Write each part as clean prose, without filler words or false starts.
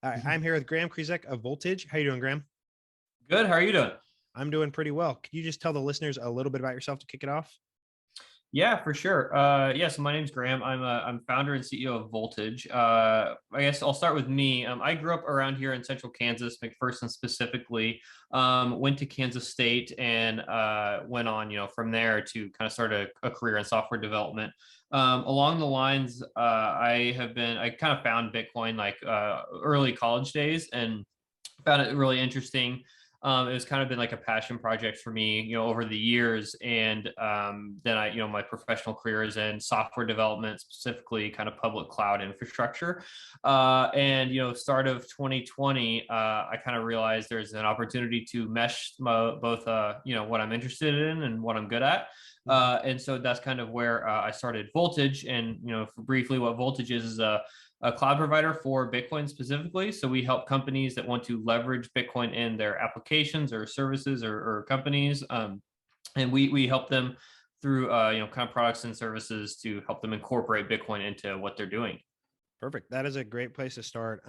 All right, I'm here with Graham Krizek of Voltage. How you doing, Graham? Good. How are you doing? I'm doing pretty well. Could you just tell the listeners a little bit about yourself to kick it off? Yeah, for sure. So my name's Graham. I'm founder and CEO of Voltage. I guess I'll start with me. I grew up around here in central Kansas, McPherson specifically. Went to Kansas State and went on, from there to kind of start a career in software development. Along the lines, I kind of found Bitcoin like early college days and found it really interesting. It was kind of been like a passion project for me, over the years. And then my professional career is in software development, specifically kind of public cloud infrastructure. Start of 2020, I kind of realized there's an opportunity to mesh both, what I'm interested in and what I'm good at. And so that's kind of where I started Voltage. And, briefly, what Voltage is a cloud provider for Bitcoin specifically. So we help companies that want to leverage Bitcoin in their applications or services or companies. And we help them through, kind of products and services to help them incorporate Bitcoin into what they're doing. Perfect. That is a great place to start.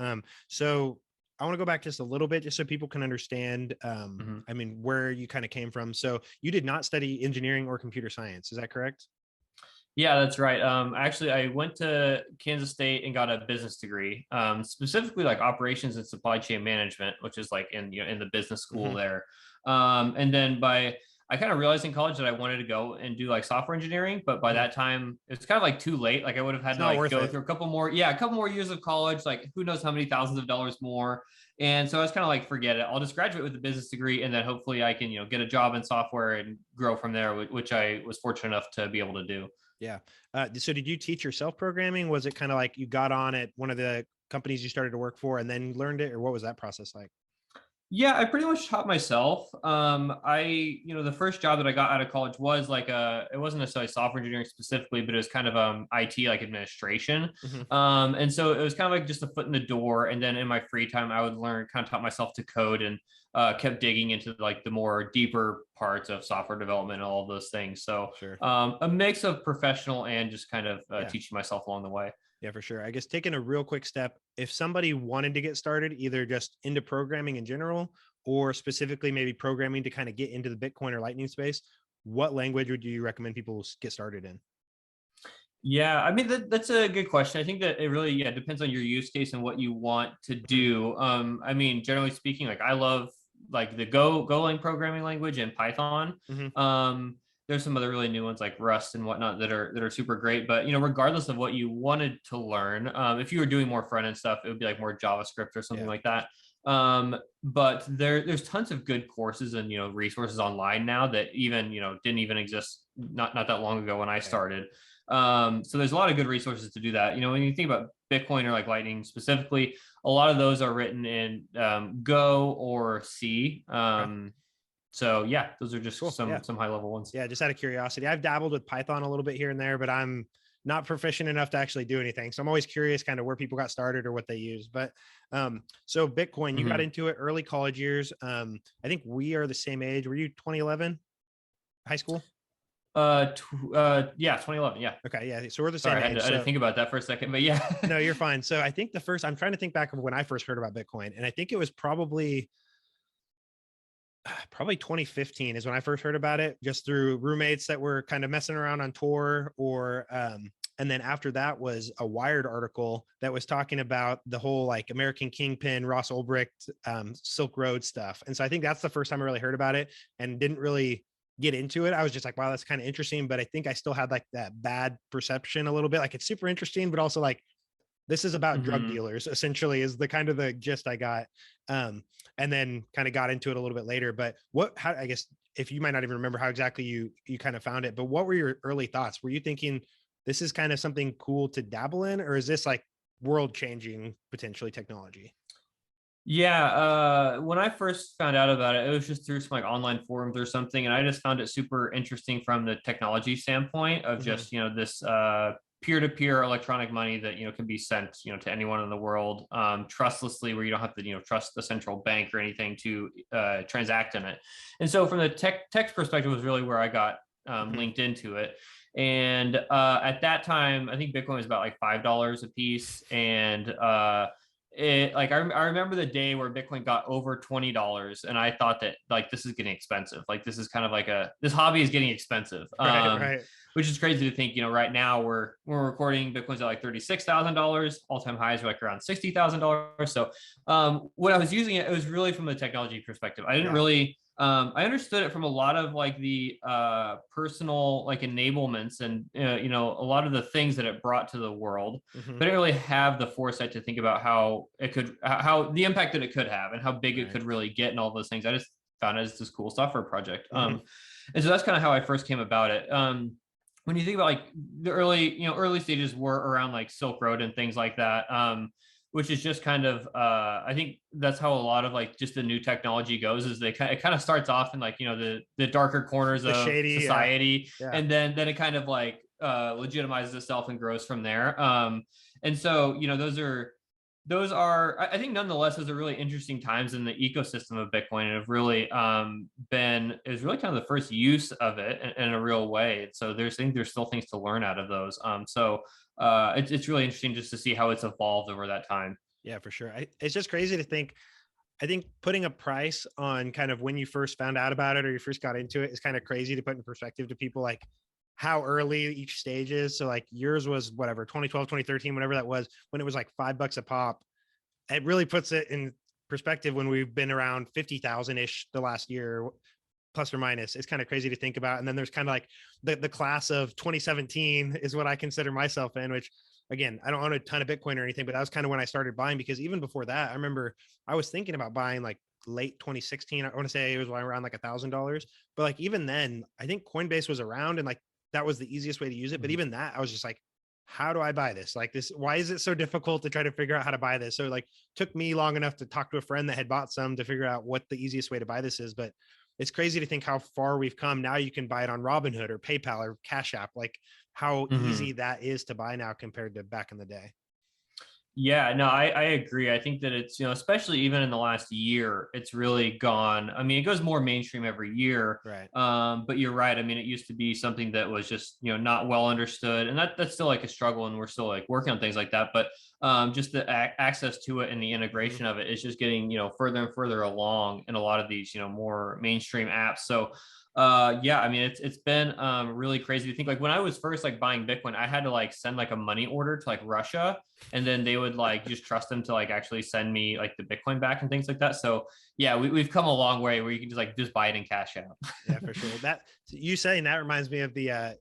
So I want to go back just a little bit, just so people can understand, where you kind of came from. So you did not study engineering or computer science. Is that correct? Yeah, that's right. Actually, I went to Kansas State and got a business degree, specifically like operations and supply chain management, which is like in the business school Mm-hmm. there. And then I kind of realized in college that I wanted to go and do like software engineering, but by Mm-hmm. that time it's kind of like too late. Like I would have had It's to not like worth go it. through a couple more years of college, like who knows how many thousands of dollars more. And so I was kind of like, forget it. I'll just graduate with a business degree, and then hopefully I can, get a job in software and grow from there, which I was fortunate enough to be able to do. Yeah. So did you teach yourself programming? Was it kind of like you got on at one of the companies you started to work for and then learned it, or what was that process like? Yeah, I pretty much taught myself. The first job that I got out of college was like it wasn't necessarily software engineering specifically, but it was kind of IT like administration. Mm-hmm. And so it was kind of like just a foot in the door. And then in my free time, I would learn, kind of taught myself to code and kept digging into like the more deeper parts of software development and all of those things. So Sure. a mix of professional and just kind of Yeah. teaching myself along the way. Yeah, for sure. I guess taking a real quick step, if somebody wanted to get started, either just into programming in general or specifically maybe programming to kind of get into the Bitcoin or Lightning space, what language would you recommend people get started in? Yeah, I mean that's a good question. I think that it really depends on your use case and what you want to Mhm. do. I mean, generally speaking, like I love like the Golang programming language and Python. Mhm. There's some other really new ones like Rust and whatnot that are super great. But regardless of what you wanted to learn, if you were doing more front end stuff, it would be like more JavaScript or something Yeah. like that. But there's tons of good courses and resources online now that even didn't even exist not that long ago when I Right. started. So there's a lot of good resources to do that. When you think about Bitcoin or like Lightning specifically, a lot of those are written in Go or C. Okay. So yeah, those are just Cool. Yeah. some high level ones. Yeah. Just out of curiosity, I've dabbled with Python a little bit here and there, but I'm not proficient enough to actually do anything. So I'm always curious kind of where people got started or what they use. But so Bitcoin, you got Mhm. into it early college years. I think we are the same age. Were you 2011 high school? Yeah, 2011. Yeah. Okay, yeah. So we're the Sorry, same age. I had to So think about that for a second, but yeah. no, you're fine. So I think I'm trying to think back of when I first heard about Bitcoin, and I think it was probably 2015 is when I first heard about it, just through roommates that were kind of messing around on tour, or and then after that was a Wired article that was talking about the whole like American Kingpin, Ross Ulbricht, Silk Road stuff. And so I think that's the first time I really heard about it and didn't really get into it. I was just like, wow, that's kind of interesting. But I think I still had like that bad perception a little bit. Like it's super interesting, but also like this is about drug Mhm. dealers essentially is the kind of the gist I got. And then kind of got into it a little bit later. But how, I guess if you might not even remember how exactly you kind of found it, but what were your early thoughts? Were you thinking this is kind of something cool to dabble in, or is this like world changing potentially technology? Yeah, when I first found out about it, it was just through some like online forums or something, and I just found it super interesting from the technology standpoint of Mm-hmm. just this peer-to-peer electronic money that can be sent to anyone in the world trustlessly, where you don't have to trust the central bank or anything to transact in it. And so from the tech perspective was really where I got Mm-hmm. linked into it. And at that time, I think Bitcoin was about like $5 a piece, and I remember the day where Bitcoin got over $20, and I thought that like this is getting expensive. Like this is kind of like this hobby is getting expensive. Right, right. Which is crazy to think. Right now we're recording Bitcoin's at like $36,000. All time highs are like around $60,000. So when I was using it, it was really from the technology perspective. I didn't really. I understood it from a lot of like the personal like enablements and a lot of the things that it brought to the world, Mm-hmm. but I didn't really have the foresight to think about how the impact that it could have and how big it Right. could really get and all those things. I just found it as this cool software project. Mm-hmm. And so that's kind of how I first came about it. When you think about like the early stages were around like Silk Road and things like that. Which is just kind of I think that's how a lot of like just the new technology goes, is it kind of starts off in like the darker corners The of shady, society, yeah. and then it kind of like legitimizes itself and grows from there. And so those are I think nonetheless those are really interesting times in the ecosystem of Bitcoin, and have really is really kind of the first use of it in a real way. So there's still things to learn out of those. It's really interesting just to see how it's evolved over that time. Yeah, for sure. It's just crazy to think. I think putting a price on kind of when you first found out about it or you first got into it is kind of crazy to put in perspective to people, like how early each stage is. So like yours was whatever, 2012, 2013, whatever that was, when it was like $5 a pop. It really puts it in perspective when we've been around 50,000 ish the last year, plus or minus. It's kind of crazy to think about. And then there's kind of like the class of 2017 is what I consider myself in, which again, I don't own a ton of Bitcoin or anything, but that was kind of when I started buying, because even before that, I remember I was thinking about buying like late 2016. I want to say it was around like $1,000, but like even then I think Coinbase was around and like that was the easiest way to use it. But even that, I was just like, how do I buy this? Like this, why is it so difficult to try to figure out how to buy this? So like took me long enough to talk to a friend that had bought some to figure out what the easiest way to buy this is. But it's crazy to think how far we've come. Now you can buy it on Robinhood or PayPal or Cash App, like how easy that is to buy now compared to back in the day. Yeah, no, I agree. I think that it's, especially even in the last year, it's really gone. I mean, it goes more mainstream every year. Right. But you're right. I mean, it used to be something that was just, not well understood. And that's still like a struggle. And we're still like working on things like that. But just the access to it and the integration of it is just getting, further and further along in a lot of these, more mainstream apps. So yeah, I mean, it's been really crazy to think. Like when I was first like buying Bitcoin, I had to like send like a money order to like Russia, and then they would like just trust them to like actually send me like the Bitcoin back and things like that. So yeah, we've come a long way where you can just buy it in Cash App. Yeah, for sure. That you saying that reminds me of the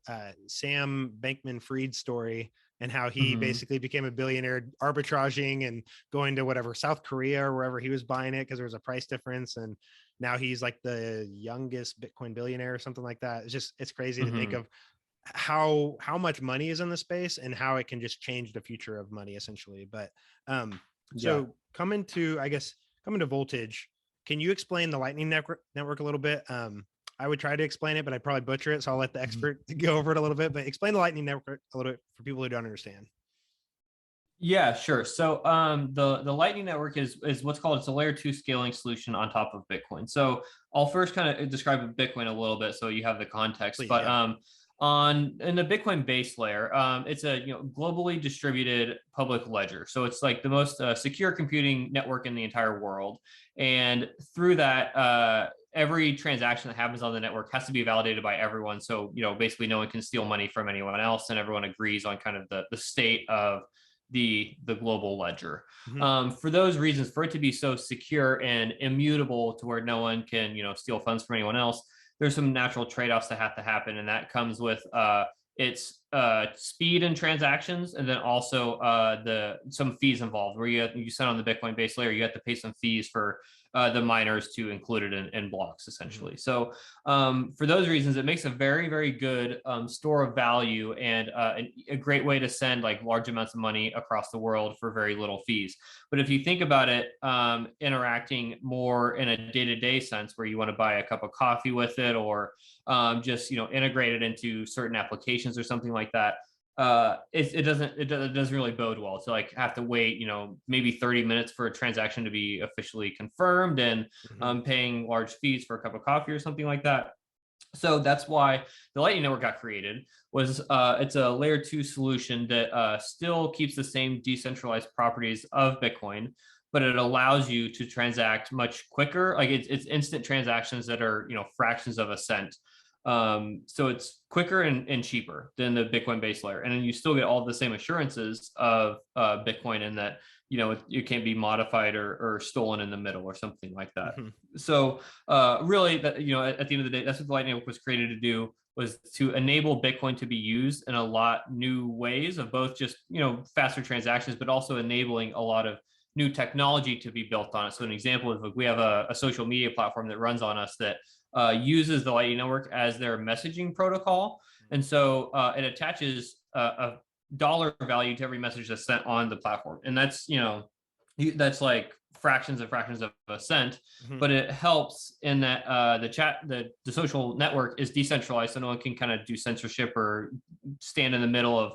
Sam Bankman-Fried story, and how he basically became a billionaire arbitraging and going to whatever South Korea or wherever he was buying it because there was a price difference. And now he's like the youngest Bitcoin billionaire or something like that. It's crazy to think of how much money is in the space and how it can just change the future of money essentially. But so coming to Voltage, can you explain the Lightning network a little bit? I would try to explain it, but I'd probably butcher it. So I'll let the expert go over it a little bit, but explain the Lightning network a little bit for people who don't understand. Yeah, sure. So the Lightning Network is what's called, it's a layer 2 scaling solution on top of Bitcoin. So I'll first kind of describe Bitcoin a little bit so you have the context. Please, but yeah. In the Bitcoin base layer, it's a globally distributed public ledger. So it's like the most secure computing network in the entire world. And through that, every transaction that happens on the network has to be validated by everyone. So basically no one can steal money from anyone else, and everyone agrees on kind of the state of the global ledger. For those reasons, for it to be so secure and immutable to where no one can steal funds from anyone else, there's some natural trade-offs that have to happen, and that comes with its speed in transactions, and then also some fees involved. Where you send on the Bitcoin base layer, you have to pay some fees for the miners to include it in blocks, essentially. So for those reasons, it makes a very, very good store of value, and a great way to send like large amounts of money across the world for very little fees. But if you think about it, interacting more in a day-to-day sense, where you want to buy a cup of coffee with it, or just integrate it into certain applications or something like that, it doesn't really bode well to like have to wait maybe 30 minutes for a transaction to be officially confirmed, and paying large fees for a cup of coffee or something like that. So that's why the Lightning Network got created. Was it's a layer 2 solution that still keeps the same decentralized properties of Bitcoin, but it allows you to transact much quicker. Like it's instant transactions that are fractions of a cent. So it's quicker and cheaper than the Bitcoin base layer, and then you still get all the same assurances of Bitcoin in that it can't be modified or stolen in the middle or something like that. Mm-hmm. So really, that at the end of the day, that's what the Lightning Network was created to do, was to enable Bitcoin to be used in a lot new ways of both just faster transactions, but also enabling a lot of new technology to be built on it. So an example is, like, we have a social media platform that runs on us that uses the Lightning Network as their messaging protocol, and so it attaches a dollar value to every message that's sent on the platform, and that's like fractions of a cent, Mm-hmm. but it helps in that the social network is decentralized, so no one can kind of do censorship or stand in the middle of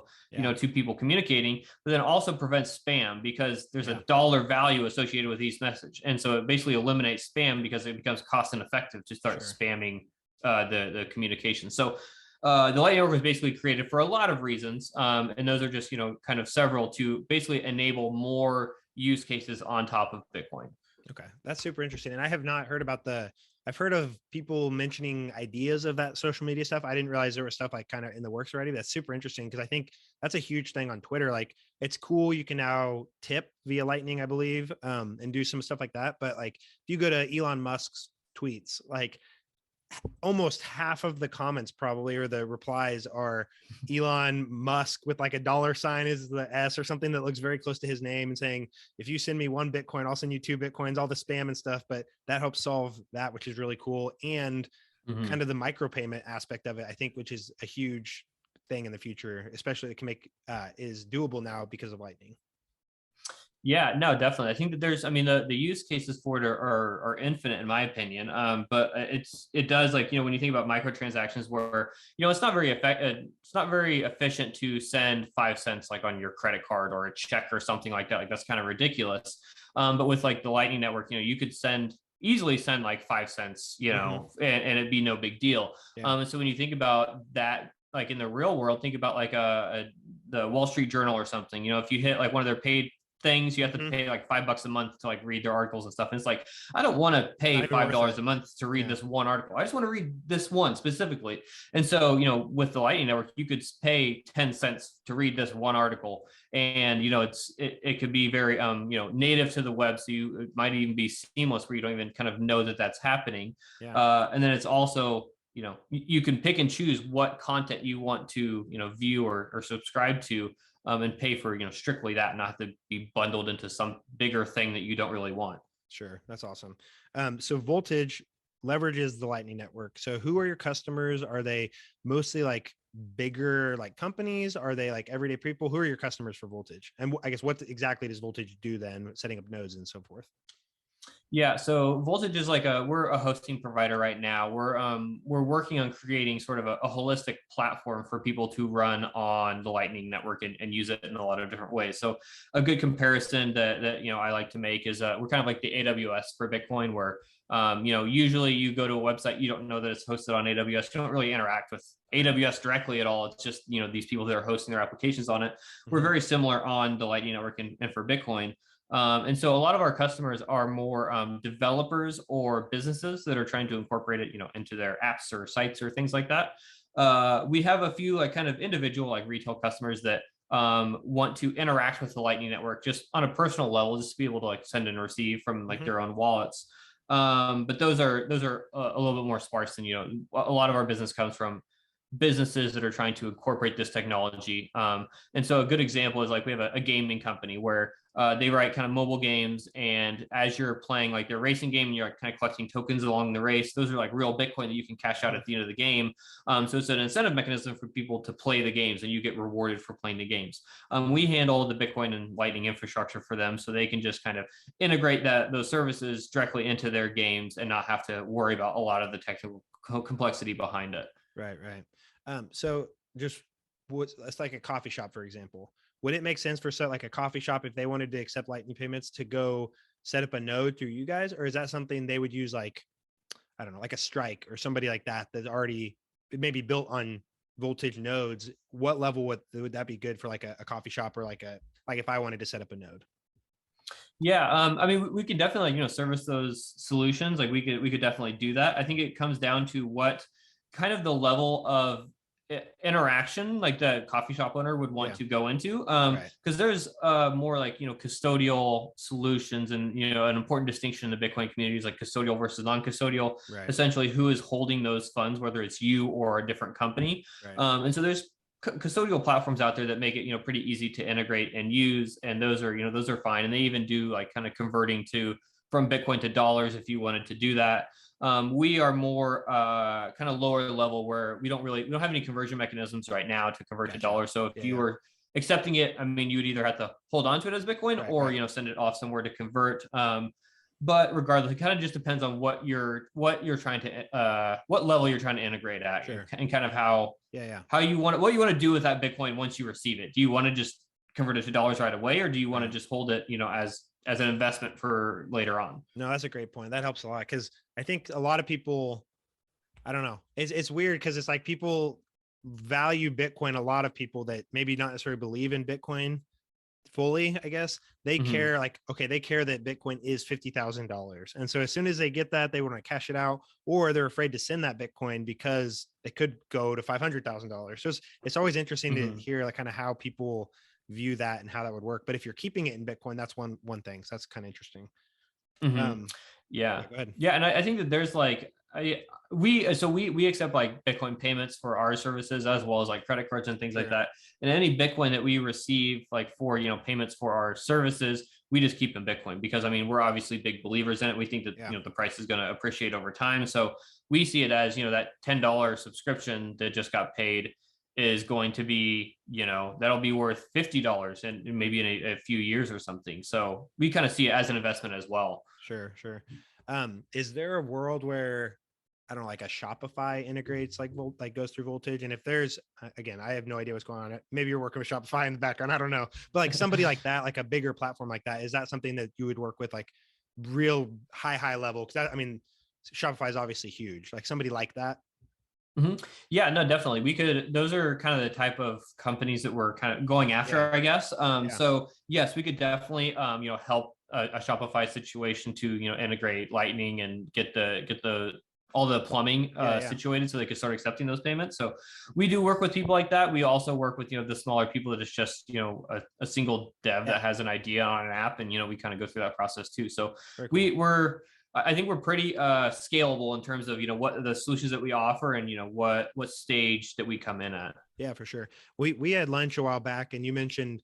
two people communicating. But then it also prevents spam because there's a dollar value associated with each message, and so it basically eliminates spam because it becomes cost ineffective to start spamming the communication. So the Lightning Network was basically created for a lot of reasons, and those are just kind of several to basically enable more use cases on top of Bitcoin. Okay, that's super interesting. And I have not heard about I've heard of people mentioning ideas of that social media stuff. I didn't realize there was stuff like kind of in the works already. That's super interesting because I think that's a huge thing on Twitter. Like, it's cool. You can now tip via Lightning, I believe, and do some stuff like that. But like, if you go to Elon Musk's tweets, like, almost half of the comments probably, or the replies, are Elon Musk with like a dollar sign is the S or something that looks very close to his name, and saying, if you send me 1 Bitcoin, I'll send you 2 Bitcoins, all the spam and stuff. But that helps solve that, which is really cool. And kind of the micropayment aspect of it, I think, which is a huge thing in the future, especially it can make is doable now because of Lightning. Yeah, no, definitely. I think that there's, I mean, the use cases for it are infinite in my opinion. But it does, like, when you think about microtransactions where, it's not very it's not very efficient to send 5 cents like on your credit card or a check or something like that. Like, that's kind of ridiculous. But with like the Lightning Network, you could easily send like 5 cents, and it'd be no big deal. Yeah. And so when you think about that, like in the real world, think about like the Wall Street Journal or something. If you hit like one of their paid things, you have to pay like $5 a month to like read their articles and stuff. And it's like, I don't want to pay $5 a month to read this one article. I just want to read this one specifically. And so, with the Lightning Network, you could pay 10 cents to read this one article. And, it could be very, native to the web. So it might even be seamless where you don't even kind of know that that's happening. Yeah. And then it's also, you can pick and choose what content you want to, view or subscribe to, and pay for, strictly that, not to be bundled into some bigger thing that you don't really want. Sure. That's awesome. So Voltage leverages the Lightning Network. So who are your customers? Are they mostly like bigger like companies? Are they like everyday people? Who are your customers for Voltage? And I guess what exactly does Voltage do then, setting up nodes and so forth? Yeah, so Voltage is like we're a hosting provider right now. We're working on creating sort of a holistic platform for people to run on the Lightning Network and use it in a lot of different ways. So a good comparison that I like to make is we're kind of like the AWS for Bitcoin, where usually you go to a website, you don't know that it's hosted on AWS. You don't really interact with AWS directly at all. It's just these people that are hosting their applications on it. We're very similar on the Lightning Network and for Bitcoin. And so a lot of our customers are more developers or businesses that are trying to incorporate it, into their apps or sites or things like that. We have a few like kind of individual like retail customers that want to interact with the Lightning Network just on a personal level, just to be able to like send and receive from like their own wallets. But those are a little bit more sparse than a lot of our business comes from businesses that are trying to incorporate this technology. And so a good example is like we have a gaming company where they write kind of mobile games, and as you're playing like their racing game, and you're kind of collecting tokens along the race, those are like real Bitcoin that you can cash out at the end of the game. So it's an incentive mechanism for people to play the games, and you get rewarded for playing the games. We handle the Bitcoin and Lightning infrastructure for them, so they can just kind of integrate those services directly into their games and not have to worry about a lot of the technical complexity behind it. Right. So just it's like a coffee shop, for example. Would it make sense for like a coffee shop, if they wanted to accept Lightning payments, to go set up a node through you guys? Or is that something they would use like I don't know, like a Strike or somebody like that that's already maybe built on voltage nodes, what level would that be good for like a coffee shop or like if I wanted to set up a node? Yeah, I mean, we could definitely, service those solutions. Like we could definitely do that. I think it comes down to what kind of the level of interaction like the coffee shop owner would want Yeah. to go into. Right. Because there's more like, custodial solutions, and, an important distinction in the Bitcoin community is like custodial versus non-custodial, Right. essentially who is holding those funds, whether it's you or a different company. Right. And so there's custodial platforms out there that make it pretty easy to integrate and use, and those are fine, and they even do like kind of converting to from Bitcoin to dollars if you wanted to do that. We are more kind of lower level, where we don't have any conversion mechanisms right now to convert to Gotcha. dollars. So if Yeah, you yeah. were accepting it, I mean, you would either have to hold on to it as Bitcoin, Right, or right. send it off somewhere to convert. But regardless, it kind of just depends on what you're trying to what level you're trying to integrate at, Sure. and kind of how Yeah, yeah. what you want to do with that Bitcoin once you receive it. Do you want to just convert it to dollars right away, or do you want to Right. just hold it, as an investment for later on? No, that's a great point. That helps a lot because I think a lot of people, I don't know, it's weird because it's like people value Bitcoin. A lot of people that maybe not necessarily believe in Bitcoin fully, I guess, they Mm-hmm. care like, okay, they care that Bitcoin is $50,000. And so as soon as they get that, they want to cash it out, or they're afraid to send that Bitcoin because it could go to $500,000. So it's always interesting to Mm-hmm. hear like kind of how people view that and how that would work. But if you're keeping it in Bitcoin, that's one thing. So that's kind of interesting. Mm-hmm. Um, Yeah, yeah, go ahead. yeah, and I think that there's like we accept like Bitcoin payments for our services, as well as like credit cards and things like Sure. that. And any Bitcoin that we receive, like for payments for our services, we just keep in Bitcoin, because I mean we're obviously big believers in it. We think that Yeah. the price is going to appreciate over time, so we see it as that $10 subscription that just got paid is going to be that'll be worth $50 and maybe in a few years or something. So we kind of see it as an investment as well. Sure, sure. Is there a world where I don't know, like a Shopify integrates like goes through voltage? And if there's again, I have no idea what's going on. Maybe you're working with Shopify in the background. I don't know, but like somebody like that, like a bigger platform like that, is that something that you would work with, like real high level? Because I mean, Shopify is obviously huge. Like somebody like that. Mhm. Yeah, no, definitely. We could, those are kind of the type of companies that we're kind of going Yeah, after, I guess. yeah, So yes, we could definitely, help a Shopify situation to, integrate Lightning and get the all the plumbing yeah, yeah. situated so they could start accepting those payments. So we do work with people like that. We also work with, the smaller people that it's just, a single dev Yeah, that has an idea on an app, and, we kind of go through that process too. So very cool. I think we're pretty scalable in terms of what the solutions that we offer, and what stage that we come in at. Yeah, for sure. We had lunch a while back, and you mentioned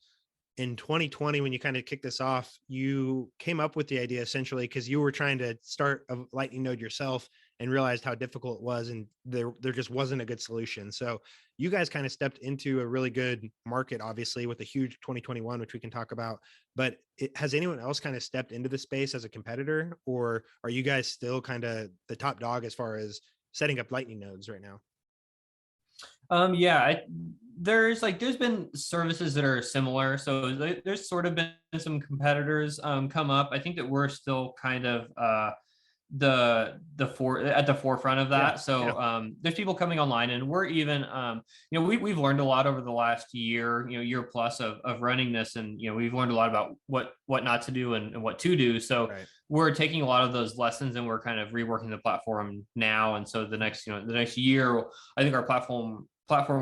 in 2020 when you kind of kicked this off, you came up with the idea essentially because you were trying to start a Lightning node yourself and realized how difficult it was, and there just wasn't a good solution. So you guys kind of stepped into a really good market, obviously, with a huge 2021, which we can talk about. But has anyone else kind of stepped into the space as a competitor, or are you guys still kind of the top dog as far as setting up Lightning nodes right now? Yeah, there's been services that are similar, so there's sort of been some competitors come up. I think that we're still kind of at the forefront of Yeah, that. yeah, So there's people coming online, and we're even we've learned a lot over the last year plus of running this, and we've learned a lot about what not to do and what to do. So right. we're taking a lot of those lessons, and we're kind of reworking the platform now. And so the next year, I think our platform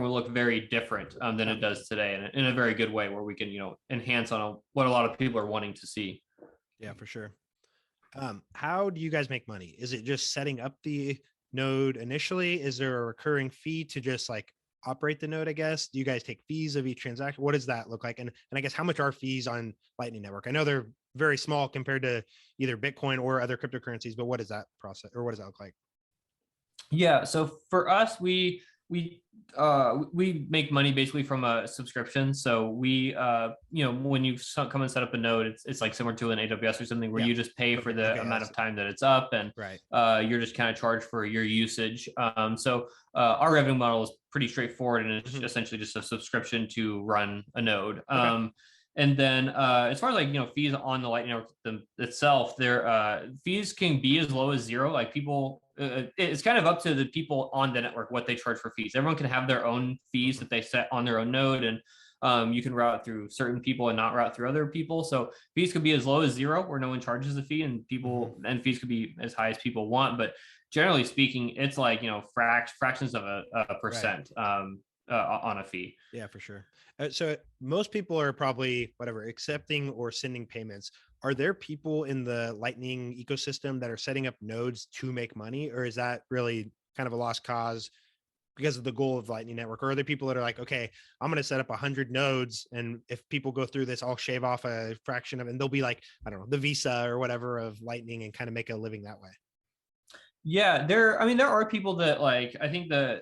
will look very different than Yeah, it does today, and in a very good way, where we can enhance on what a lot of people are wanting to see. yeah, for sure. How do you guys make money? Is it just setting up the node initially? Is there a recurring fee to just like operate the node, I guess? Do you guys take fees of each transaction? What does that look like? And I guess how much are fees on Lightning Network? I know they're very small compared to either Bitcoin or other cryptocurrencies, but what is that process or what does that look like? Yeah, so for us, we make money basically from a subscription. So when you come and set up a node, it's like similar to an AWS or something, where Yeah. you just pay for Okay. the Okay. amount of time that it's up, and Right. you're just kind of charged for your usage. So our revenue model is pretty straightforward, and it's Mhm. essentially just a subscription to run a node. Okay. And then as far as fees on the Lightning Network itself, their fees can be as low as zero. Like people, it's kind of up to the people on the network what they charge for fees. Everyone can have their own fees that they set on their own node, and you can route through certain people and not route through other people. So fees could be as low as 0, where no one charges a fee, and and fees could be as high as people want. But generally speaking, it's like, fractions of a percent on a fee. Yeah, for sure. So most people are probably accepting or sending payments. Are there people in the Lightning ecosystem that are setting up nodes to make money, or is that really kind of a lost cause because of the goal of Lightning Network? Or are there people that are like, okay, I'm going to set up 100 nodes, and if people go through this, I'll shave off a fraction of it, and they'll be like, I don't know, the Visa or whatever of Lightning, and kind of make a living that way? Yeah, there are people that, like, I think the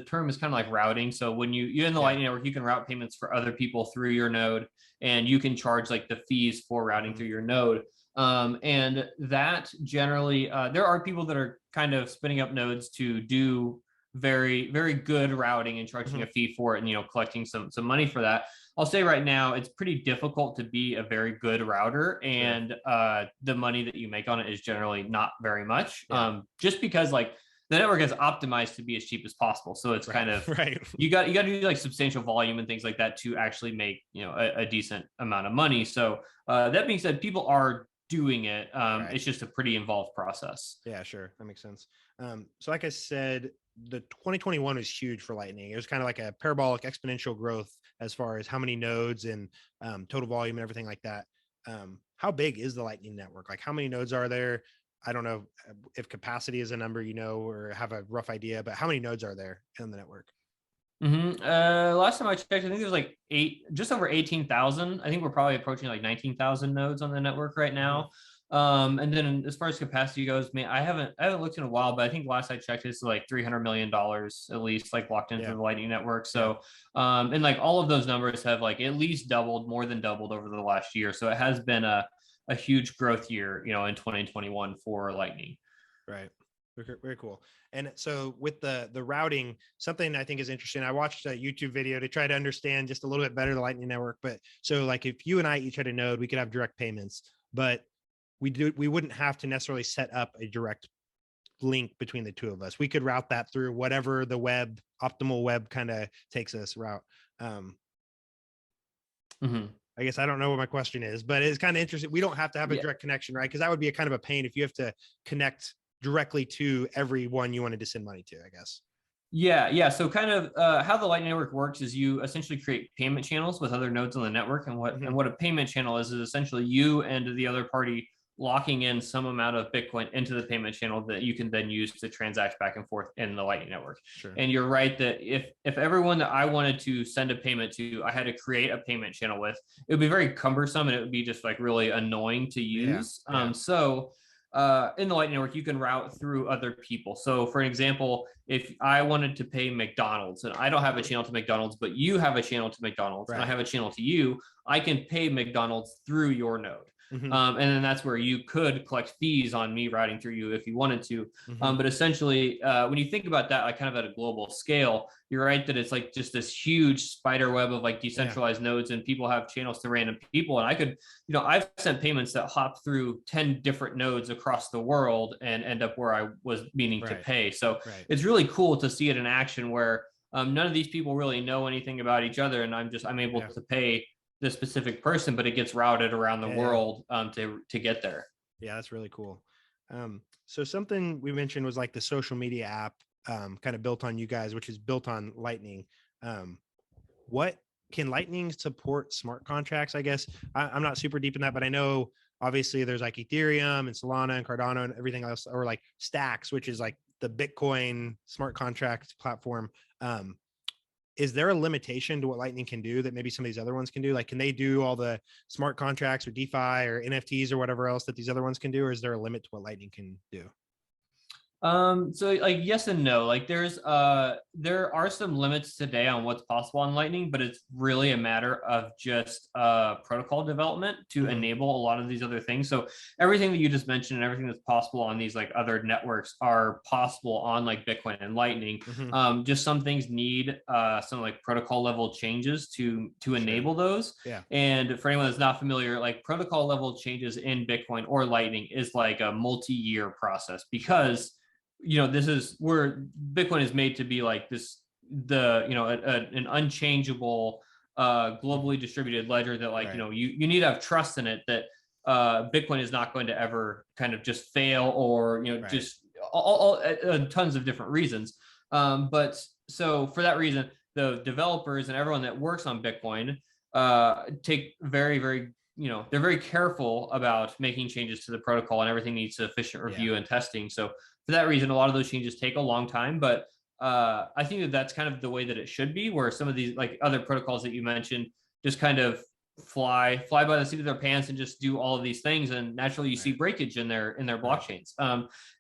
term is kind of like routing. So when you in the Lightning Network, you can route payments for other people through your node, and you can charge like the fees for routing through your node. And that generally, there are people that are kind of spinning up nodes to do very, very good routing and charging a fee for it, and collecting some money for that. I'll say right now, it's pretty difficult to be a very good router, and the money that you make on it is generally not very much. Just because, like, the network is optimized to be as cheap as possible, so it's kind of you got to do like substantial volume and things like that to actually make a decent amount of money. So that being said, people are doing it. It's just a pretty involved process. Yeah, sure, that makes sense. So like I said, the 2021 was huge for Lightning. It was kind of like a parabolic exponential growth as far as how many nodes and total volume and everything like that. How big is the Lightning network? Like, how many nodes are there? I don't know if capacity is a number, or have a rough idea, but how many nodes are there in the network? Last time I checked, I think there was like just over 18,000. I think we're probably approaching like 19,000 nodes on the network right now. And then as far as capacity goes, man, I haven't looked in a while, but I think last I checked, it's like $300 million at least, like, locked into the Lightning network. So, and like all of those numbers have like at least doubled, more than doubled over the last year. So it has been a huge growth year, in 2021 for Lightning. Right. Very cool. And so with the routing, something I think is interesting, I watched a YouTube video to try to understand just a little bit better the Lightning network. But so, like, if you and I each had a node, we could have direct payments, but we wouldn't have to necessarily set up a direct link between the two of us. We could route that through whatever the optimal web kind of takes us route. I guess I don't know what my question is, but it's kind of interesting. We don't have to have a direct connection, right? Because that would be a kind of a pain if you have to connect directly to everyone you wanted to send money to, I guess. Yeah. So kind of how the Lightning Network works is you essentially create payment channels with other nodes on the network. And what a payment channel is essentially you and the other party locking in some amount of Bitcoin into the payment channel that you can then use to transact back and forth in the Lightning Network. Sure. And you're right that if everyone that I wanted to send a payment to, I had to create a payment channel with, it would be very cumbersome, and it would be just like really annoying to use. So in the Lightning Network, you can route through other people. So for an example, if I wanted to pay McDonald's, and I don't have a channel to McDonald's, but you have a channel to McDonald's, and I have a channel to you, I can pay McDonald's through your node. And then that's where you could collect fees on me routing through you if you wanted to. But essentially, when you think about that, like kind of at a global scale, you're right that it's like just this huge spider web of like decentralized nodes, and people have channels to random people. And I could, I've sent payments that hop through 10 different nodes across the world and end up where I was meaning to pay. So it's really cool to see it in action where none of these people really know anything about each other. And I'm able to pay the specific person, but it gets routed around the world to get there. Yeah, that's really cool. So something we mentioned was like the social media app kind of built on you guys, which is built on Lightning. What can Lightning support smart contracts? I guess I'm not super deep in that, but I know obviously there's like Ethereum and Solana and Cardano and everything else, or like Stacks, which is like the Bitcoin smart contract platform. Is there a limitation to what Lightning can do that maybe some of these other ones can do? Like, can they do all the smart contracts or DeFi or NFTs or whatever else that these other ones can do? Or is there a limit to what Lightning can do? So like yes and no. Like there are some limits today on what's possible on Lightning, but it's really a matter of just protocol development to enable a lot of these other things. So everything that you just mentioned and everything that's possible on these like other networks are possible on like Bitcoin and Lightning. Just some things need some like protocol level changes to enable those. And for anyone that's not familiar, like protocol level changes in Bitcoin or Lightning is like a multi-year process because this is where Bitcoin is made to be like this, an unchangeable, globally distributed ledger that like, Right. you need to have trust in it that Bitcoin is not going to ever kind of just fail or, Right. just tons of different reasons. But so for that reason, the developers and everyone that works on Bitcoin take very, very, they're very careful about making changes to the protocol, and everything needs efficient Yeah. review and testing. So for that reason, a lot of those changes take a long time, but I think that that's kind of the way that it should be, where some of these like other protocols that you mentioned just kind of fly by the seat of their pants and just do all of these things, and naturally you see Right. breakage in their Right. blockchains.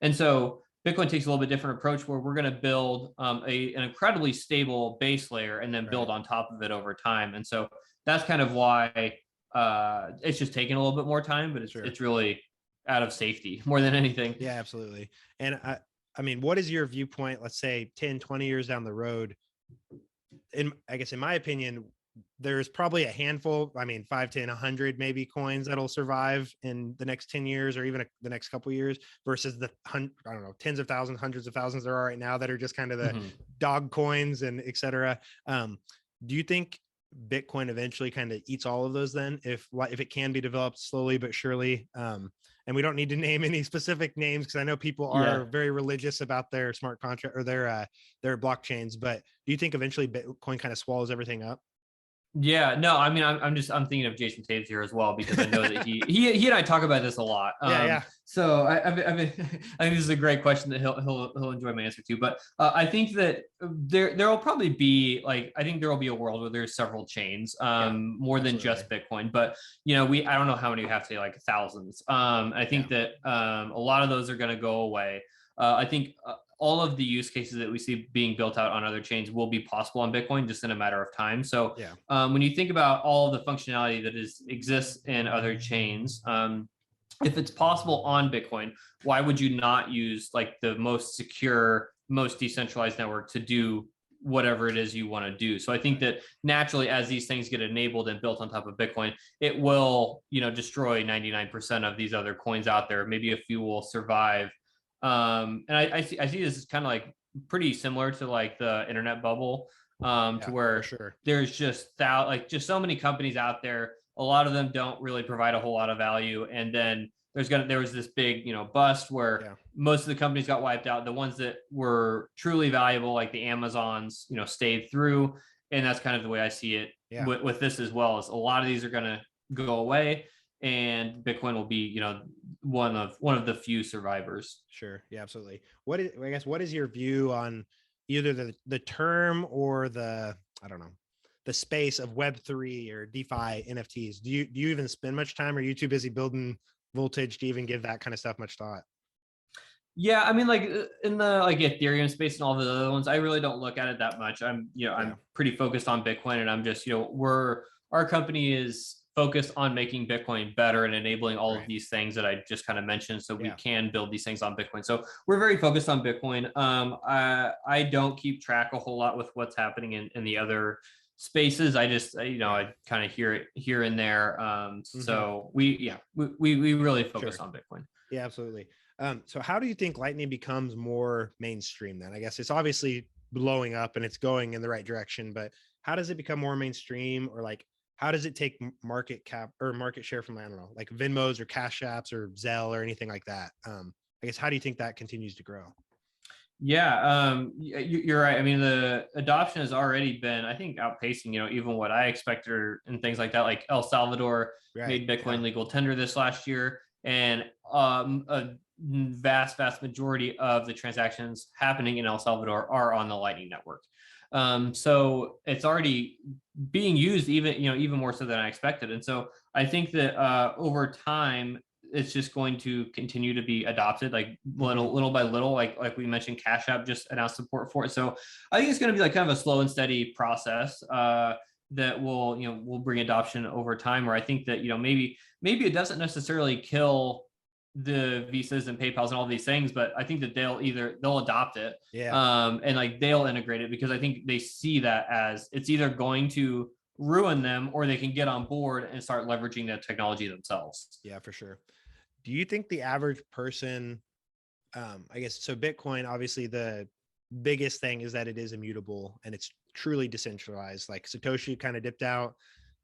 And so Bitcoin takes a little bit different approach, where we're going to build an incredibly stable base layer and then build Right. on top of it over time. And so that's kind of why it's just taking a little bit more time, but Sure. it's really out of safety more than anything. Yeah, absolutely. And I mean, what is your viewpoint, let's say 10, 20 years down the road? I guess in my opinion, there's probably a handful, I mean, 5, 10, 100 maybe coins that'll survive in the next 10 years or even the next couple of years versus the I don't know, tens of thousands, hundreds of thousands there are right now that are just kind of the Mm-hmm. dog coins and et cetera. Do you think Bitcoin eventually kind of eats all of those then if it can be developed slowly but surely? And we don't need to name any specific names because I know people Yeah. are very religious about their smart contract or their blockchains, but do you think eventually Bitcoin kind of swallows everything up? Yeah, no, I mean, I'm thinking of Jason Taves here as well, because I know that he and I talk about this a lot. Yeah, yeah. So I mean, I think this is a great question that he'll enjoy my answer to. But I think that there will probably be like, I think there will be a world where there's several chains, Yeah, more than absolutely. just Bitcoin. But I don't know how many you have to like thousands. I Yeah. think that a lot of those are going to go away. I think all of the use cases that we see being built out on other chains will be possible on Bitcoin, just in a matter of time. So Yeah. when you think about all of the functionality that exists in other chains, if it's possible on Bitcoin, why would you not use like the most secure, most decentralized network to do whatever it is you want to do? So I think that naturally, as these things get enabled and built on top of Bitcoin, it will, destroy 99% of these other coins out there. Maybe a few will survive. And I see this is kind of like pretty similar to like the internet bubble, to Yeah, for where sure. there's just so many companies out there. A lot of them don't really provide a whole lot of value, and then there was this big bust where Yeah. most of the companies got wiped out. The ones that were truly valuable, like the Amazons, stayed through, and that's kind of the way I see it Yeah. with this as well. Is a lot of these are going to go away, and Bitcoin will be one of the few survivors. Sure. Yeah, absolutely. What is your view on either the term or I don't know, the space of Web3 or DeFi NFTs? Do you even spend much time, or are you too busy building voltage to even give that kind of stuff much thought? Yeah, I mean, like in the like Ethereum space and all the other ones, I really don't look at it that much. Yeah. I'm pretty focused on Bitcoin, and I'm just, our company is focused on making Bitcoin better and enabling all of Right. these things that I just kind of mentioned, so we Yeah. can build these things on Bitcoin. So we're very focused on Bitcoin. I don't keep track a whole lot with what's happening in the other spaces. I just, Yeah. I kind of hear it here and there. Mm-hmm. So we really focus Sure. on Bitcoin. Yeah, absolutely. So how do you think Lightning becomes more mainstream then? I guess it's obviously blowing up and it's going in the right direction, but how does it become more mainstream, or like how does it take market cap or market share from, I don't know, like Venmos or Cash Apps or Zelle or anything like that? I guess how do you think that continues to grow? Yeah, you're right. I mean, the adoption has already been, I think, outpacing, even what I expected and things like that. Like El Salvador Right. made Yeah. Bitcoin legal tender this last year, and a vast majority of the transactions happening in El Salvador are on the Lightning Network. So it's already being used even more so than I expected. And so I think that over time, it's just going to continue to be adopted, like Mm-hmm. little by little, like we mentioned, Cash App just announced support for it. So I think it's going to be like kind of a slow and steady process that will bring adoption over time. Where I think that maybe it doesn't necessarily kill the Visas and PayPal's and all these things, but I think that they'll adopt it, Yeah. and like they'll integrate it, because I think they see that as it's either going to ruin them, or they can get on board and start leveraging that technology themselves. Yeah, for sure. Do you think the average person I guess so. Bitcoin, obviously, the biggest thing is that it is immutable and it's truly decentralized. Like Satoshi kind of dipped out,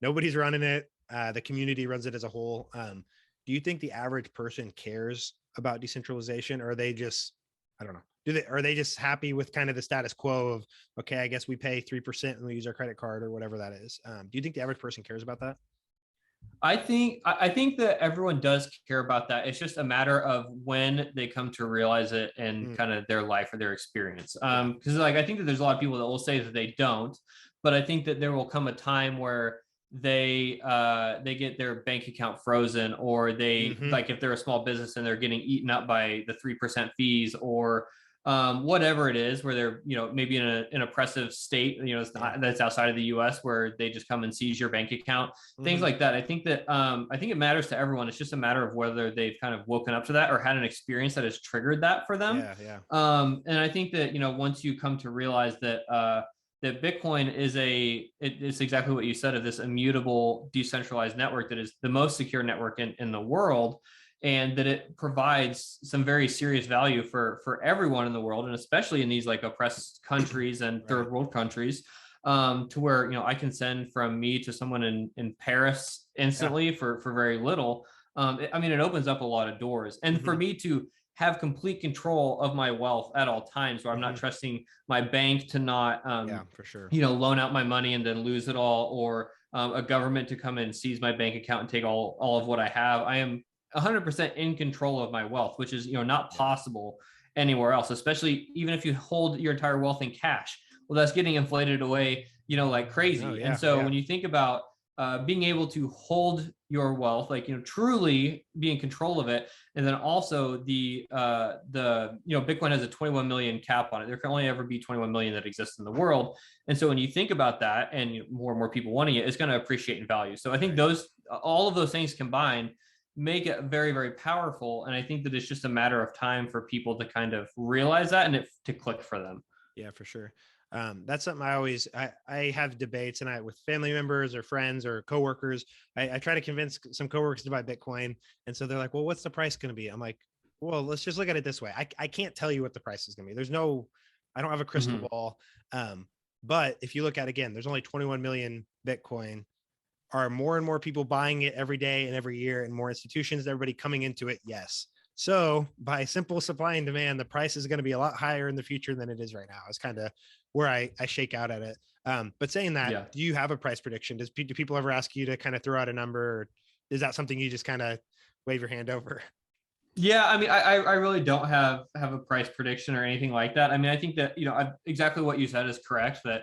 nobody's running it. The community runs it as a whole. Do you think the average person cares about decentralization, or are they just, I don't know, are they just happy with kind of the status quo of, okay, I guess we pay 3% and we use our credit card or whatever that is? Do you think the average person cares about that? I think that everyone does care about that. It's just a matter of when they come to realize it in Mm, kind of their life or their experience. yeah. Because like I think that there's a lot of people that will say that they don't, but I think that there will come a time where they get their bank account frozen, or they, Mm-hmm. like if they're a small business and they're getting eaten up by the 3% fees, or whatever it is, where they're, maybe in an oppressive state, it's Yeah. not, that's outside of the US, where they just come and seize your bank account, things Mm-hmm. like that. I think it matters to everyone. It's just a matter of whether they've kind of woken up to that or had an experience that has triggered that for them. Yeah. Yeah. And I think that, once you come to realize that that Bitcoin it's exactly what you said, of this immutable decentralized network that is the most secure network in the world, and that it provides some very serious value for everyone in the world, and especially in these like oppressed countries and Right. third world countries, to where I can send from me to someone in Paris Yeah. instantly for very little. I mean, it opens up a lot of doors, and Mm-hmm. for me to have complete control of my wealth at all times, where I'm Mm-hmm. not trusting my bank to not Yeah, for sure. loan out my money and then lose it all, or a government to come and seize my bank account and take all of what I have. I am 100% in control of my wealth, which is not Yeah. possible anywhere else, especially even if you hold your entire wealth in cash. Well, that's getting inflated away, like No, crazy. And yeah, so yeah. when you think about being able to hold your wealth, like truly be in control of it, and then also the Bitcoin has a 21 million cap on it. There can only ever be 21 million that exists in the world. And so when you think about that, and more and more people wanting it, it's going to appreciate in value. So I think Right. all of those things combined make it very, very powerful. And I think that it's just a matter of time for people to kind of realize that, and it to click for them. Yeah, for sure. That's something I have debates, and I with family members or friends or coworkers, I try to convince some coworkers to buy Bitcoin. And so they're like, well, what's the price going to be? I'm like, well, let's just look at it this way. I can't tell you what the price is going to be. I don't have a crystal Mm-hmm. ball. But if you look at, again, there's only 21 million Bitcoin. Are more and more people buying it every day and every year, and more institutions, everybody coming into it? Yes. So by simple supply and demand, the price is going to be a lot higher in the future than it is right now. It's kind of where I shake out at it. But saying that, Yeah. do you have a price prediction? Do people ever ask you to kind of throw out a number? Or is that something you just kind of wave your hand over? Yeah, I mean, I really don't have a price prediction or anything like that. I mean, I think that exactly what you said is correct. That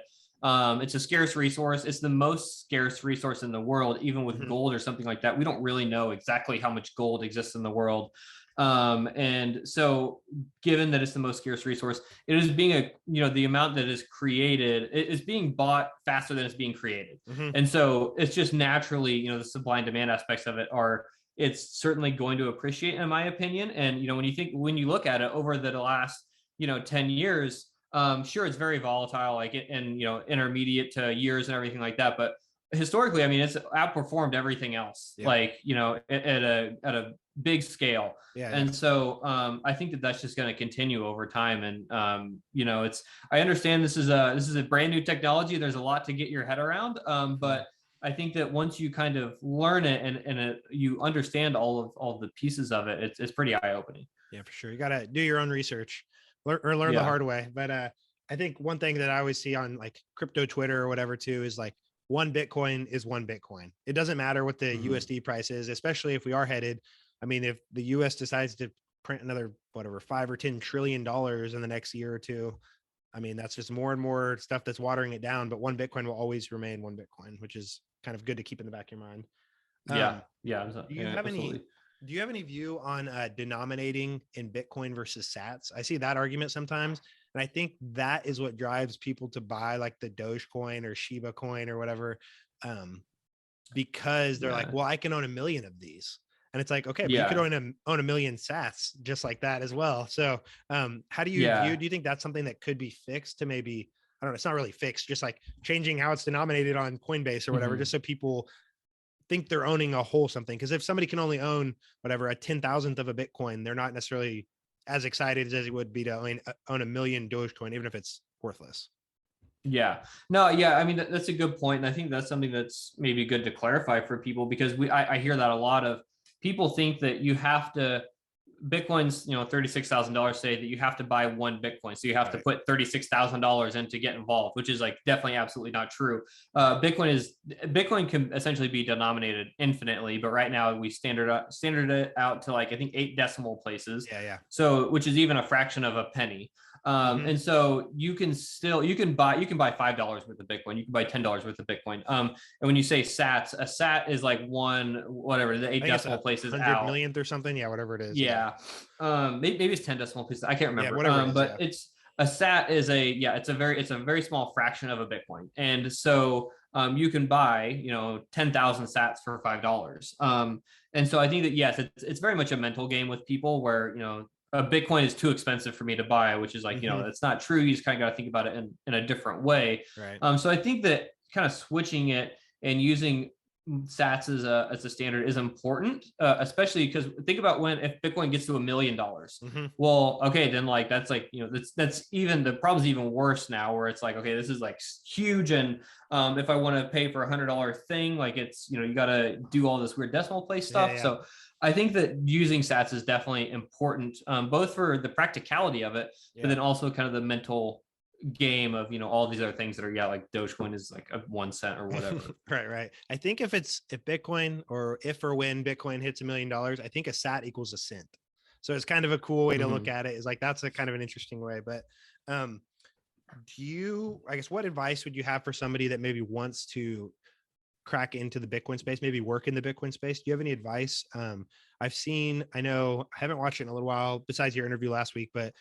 it's a scarce resource. It's the most scarce resource in the world, even with Mm-hmm. gold or something like that. We don't really know exactly how much gold exists in the world. And so, given that it's the most scarce resource, it is being the amount that is created, it is being bought faster than it's being created. Mm-hmm. And so it's just naturally, the supply and demand aspects of it are, it's certainly going to appreciate, in my opinion. And when you look at it over the last 10 years, sure, it's very volatile, like and intermediate to years and everything like that, but historically, I mean, it's outperformed everything else, Yeah. like at a big scale. Yeah. Yeah. And so I think that that's just going to continue over time. And it's, I understand this is a brand new technology. There's a lot to get your head around, but I think that once you kind of learn it, and you understand all of the pieces of it, it's pretty eye opening. Yeah, for sure. You got to do your own research, learn the Yeah. hard way. But I think one thing that I always see on like crypto Twitter or whatever too is like one Bitcoin is one Bitcoin. It doesn't matter what the Mm-hmm. USD price is, especially if we are headed. I mean, if the US decides to print another whatever $5 or $10 trillion in the next year or two, I mean, that's just more and more stuff that's watering it down. But one Bitcoin will always remain one Bitcoin, which is kind of good to keep in the back of your mind. Yeah. Um, Yeah. do you Yeah. have any Absolutely. do you have any view on denominating in Bitcoin versus Sats? I see that argument sometimes, and I think that is what drives people to buy like the Dogecoin or Shiba coin or whatever, um, because they're like, Yeah. well, I can own a million of these, and it's like, okay, but you could Yeah. own a million Sats just like that as well. So, how do you view? Yeah. Do you think that's something that could be fixed to maybe? I don't know. It's not really fixed, just like changing how it's denominated on Coinbase or whatever, Mm-hmm. just so people think they're owning a whole something. Because if somebody can only own whatever a 10,000th of a Bitcoin, they're not necessarily as excited as he would be to own a million Dogecoin, even if it's worthless. Yeah. No, yeah. I mean, that's a good point. And I think that's something that's maybe good to clarify for people, because I hear that a lot of people think that you have to, Bitcoin's, $36,000, say that you have to buy one Bitcoin. So you have to put $36,000 in to get involved, which is like definitely absolutely not true. Bitcoin can essentially be denominated infinitely, but right now we standard it out to like, I think 8 decimal places. Yeah. So, which is even a fraction of a penny. And so you can buy $5 worth of Bitcoin. You can buy $10 worth of Bitcoin. And when you say sats, a sat is like the 8 decimal places 100 millionth or something. Yeah, whatever it is. Yeah. Maybe it's 10 decimal places. I can't remember. Yeah, whatever it is, but it's a sat is it's a very small fraction of a Bitcoin. And so you can buy, 10,000 sats for $5. And so I think that, yes, it's very much a mental game with people where, a Bitcoin is too expensive for me to buy, which is like, it's not true. You just kind of got to think about it in a different way. Right. So I think that kind of switching it and using sats as a standard is important, especially because think about if Bitcoin gets to $1 million. Well, okay, then like that's like, that's even, the problem's even worse now, where it's like, okay, this is like huge, and if I want to pay for $100 thing, like it's, you got to do all this weird decimal place stuff. Yeah. So I think that using sats is definitely important, both for the practicality of it, but then also kind of the mental game of, all these other things that are, like Dogecoin is like a 1 cent or whatever. Right. I think if Bitcoin, or if or when Bitcoin hits $1 million, I think a sat equals a cent. So it's kind of a cool way to look at it. Is like, that's a kind of an interesting way. But I guess, what advice would you have for somebody that maybe wants to crack into the Bitcoin space, maybe work in the Bitcoin space? Do you have any advice? I know I haven't watched it in a little while besides your interview last week, but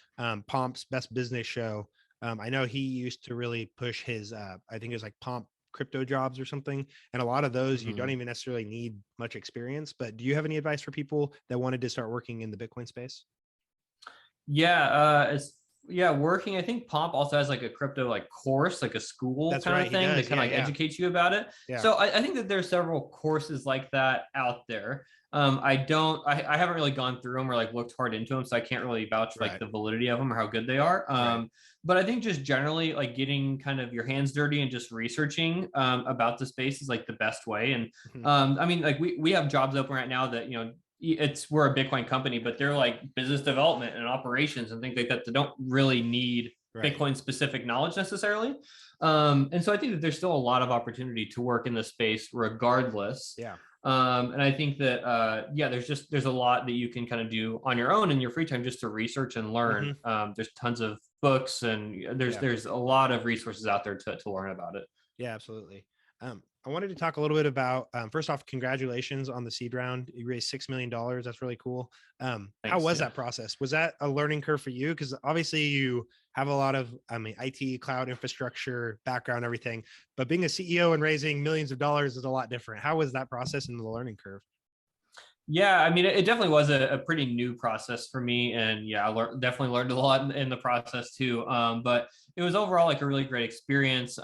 Pomp's Best Business Show, I know he used to really push his, I think it was like Pomp Crypto Jobs or something. And a lot of those, you don't even necessarily need much experience, but do you have any advice for people that wanted to start working in the Bitcoin space? Working. I think Pomp also has like a crypto like course, like a school That's kind right, of thing that kind of educates you about it. Yeah. So I think that there's several courses like that out there. I haven't really gone through them or like looked hard into them, so I can't really vouch for like the validity of them or how good they are. But I think just generally like getting kind of your hands dirty and just researching about the space is like the best way. And I mean, like we have jobs open right now that, we're a Bitcoin company, but they're like business development and operations and things like that don't really need Bitcoin specific knowledge necessarily. And so I think that there's still a lot of opportunity to work in this space regardless. Yeah. And I think that, there's a lot that you can kind of do on your own in your free time just to research and learn. There's tons of books and there's a lot of resources out there to learn about it. Yeah, absolutely. I wanted to talk a little bit about, first off, congratulations on the seed round. You raised $6 million. That's really cool. How was that process? Was that a learning curve for you? Because obviously you have a lot of, IT, cloud infrastructure background, everything, but being a CEO and raising millions of dollars is a lot different. How was that process and the learning curve? Yeah, I mean, it definitely was a pretty new process for me, and I definitely learned a lot in the process too. But it was overall like a really great experience.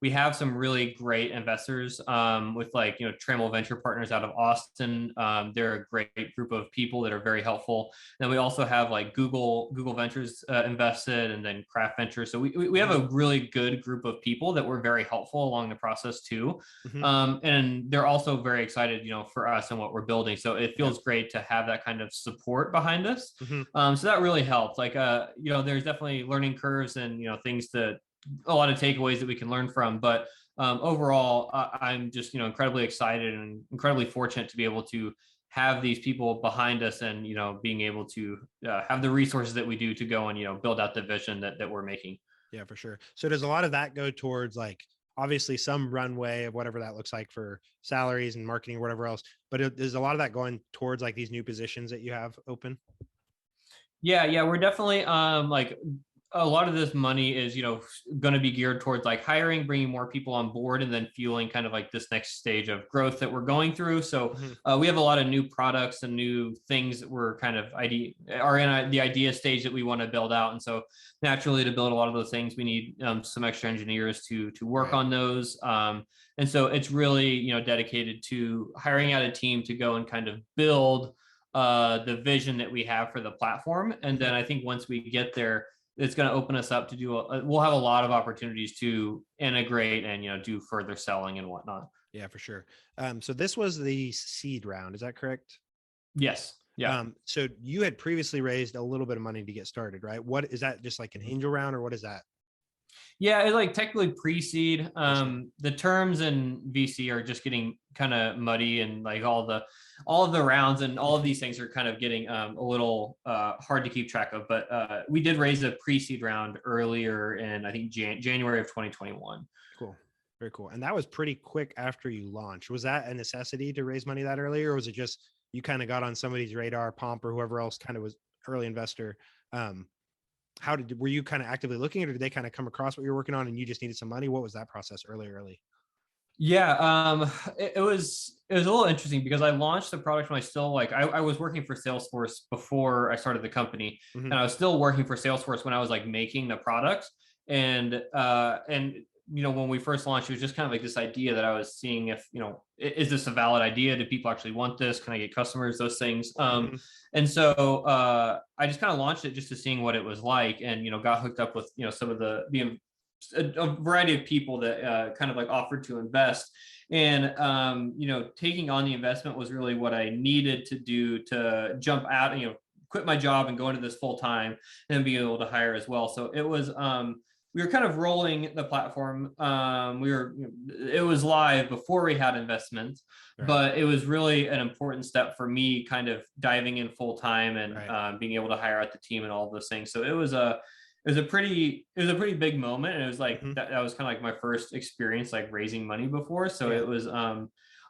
We have some really great investors with like, Trammell Venture Partners out of Austin. They're a great group of people that are very helpful. And then we also have like Google Ventures invested, and then Craft Ventures. So we have a really good group of people that were very helpful along the process too. And they're also very excited, for us and what we're building. So it feels great to have that kind of support behind us. So that really helped. Like, there's definitely learning curves and, things that, a lot of takeaways that we can learn from, but overall I'm just incredibly excited and incredibly fortunate to be able to have these people behind us and being able to have the resources that we do to go and build out the vision that we're making. Yeah, for sure. So does a lot of that go towards like obviously some runway of whatever that looks like for salaries and marketing or whatever else, but is a lot of that going towards like these new positions that you have open? Yeah, we're definitely like a lot of this money is, going to be geared towards like hiring, bringing more people on board, and then fueling kind of like this next stage of growth that we're going through. So we have a lot of new products and new things that we're kind of are in the idea stage that we want to build out. And so naturally, to build a lot of those things, we need some extra engineers to work on those. And so it's really, dedicated to hiring out a team to go and kind of build the vision that we have for the platform. And then I think once we get there, it's going to open us up to we'll have a lot of opportunities to integrate and, do further selling and whatnot. Yeah, for sure. So this was the seed round. Is that correct? Yes. Yeah. So you had previously raised a little bit of money to get started, right? What is that? Just like an angel round, or what is that? Yeah, it's like technically pre-seed. The terms in VC are just getting kind of muddy, and like all of the rounds and all of these things are kind of getting a little hard to keep track of. But we did raise a pre-seed round earlier in, I think, January of 2021. Cool. Very cool. And that was pretty quick after you launched. Was that a necessity to raise money that early, or was it just you kind of got on somebody's radar, Pomp or whoever else kind of was early investor? Were you kind of actively looking, or did they kind of come across what you're working on and you just needed some money? What was that process early? Yeah, it was a little interesting because I launched the product when I still I was working for Salesforce before I started the company, and I was still working for Salesforce when I was like making the product. And when we first launched, it was just kind of like this idea that I was seeing if, is this a valid idea? Do people actually want this? Can I get customers? Those things. And so I just kind of launched it just to seeing what it was like, and, got hooked up with, some of a variety of people that kind of like offered to invest. And, taking on the investment was really what I needed to do to jump out, quit my job and go into this full time and be able to hire as well. So it was, we were kind of rolling the platform. It was live before we had investment, right. But it was really an important step for me kind of diving in full time and right. Being able to hire out the team and all of those things. So it was a pretty big moment. And it was like, that was kind of like my first experience, like raising money before. So it was,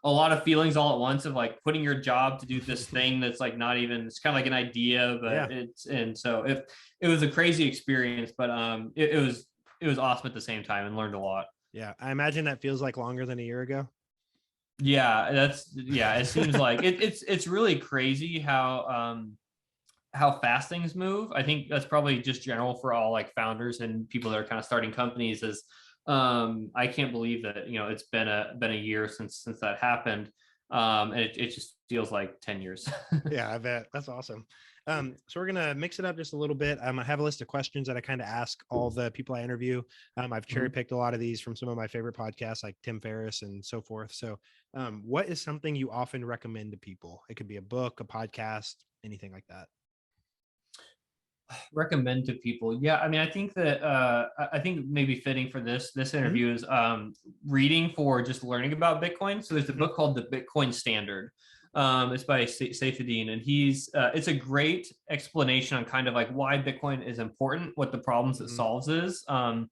a lot of feelings all at once of like quitting your job to do this thing that's like not even, it's kind of like an idea, but it was a crazy experience, but it was awesome at the same time and learned a lot. Yeah. I imagine that feels like longer than a year ago. Yeah, it seems like it's really crazy how fast things move. I think that's probably just general for all like founders and people that are kind of starting companies. Is I can't believe that it's been a year since that happened, and it just feels like 10 years. Yeah, I bet. That's awesome. So we're gonna mix it up just a little bit. I have a list of questions that I kind of ask all the people I interview. I've cherry picked a lot of these from some of my favorite podcasts like Tim Ferriss and so forth. So what is something you often recommend to people? It could be a book, a podcast, anything like that. Recommend to people. Yeah, I mean, I think that I think maybe fitting for this interview is reading for just learning about Bitcoin. So there's a book called The Bitcoin Standard. It's by Saifedean, and it's a great explanation on kind of like why Bitcoin is important, what the problems it solves is, and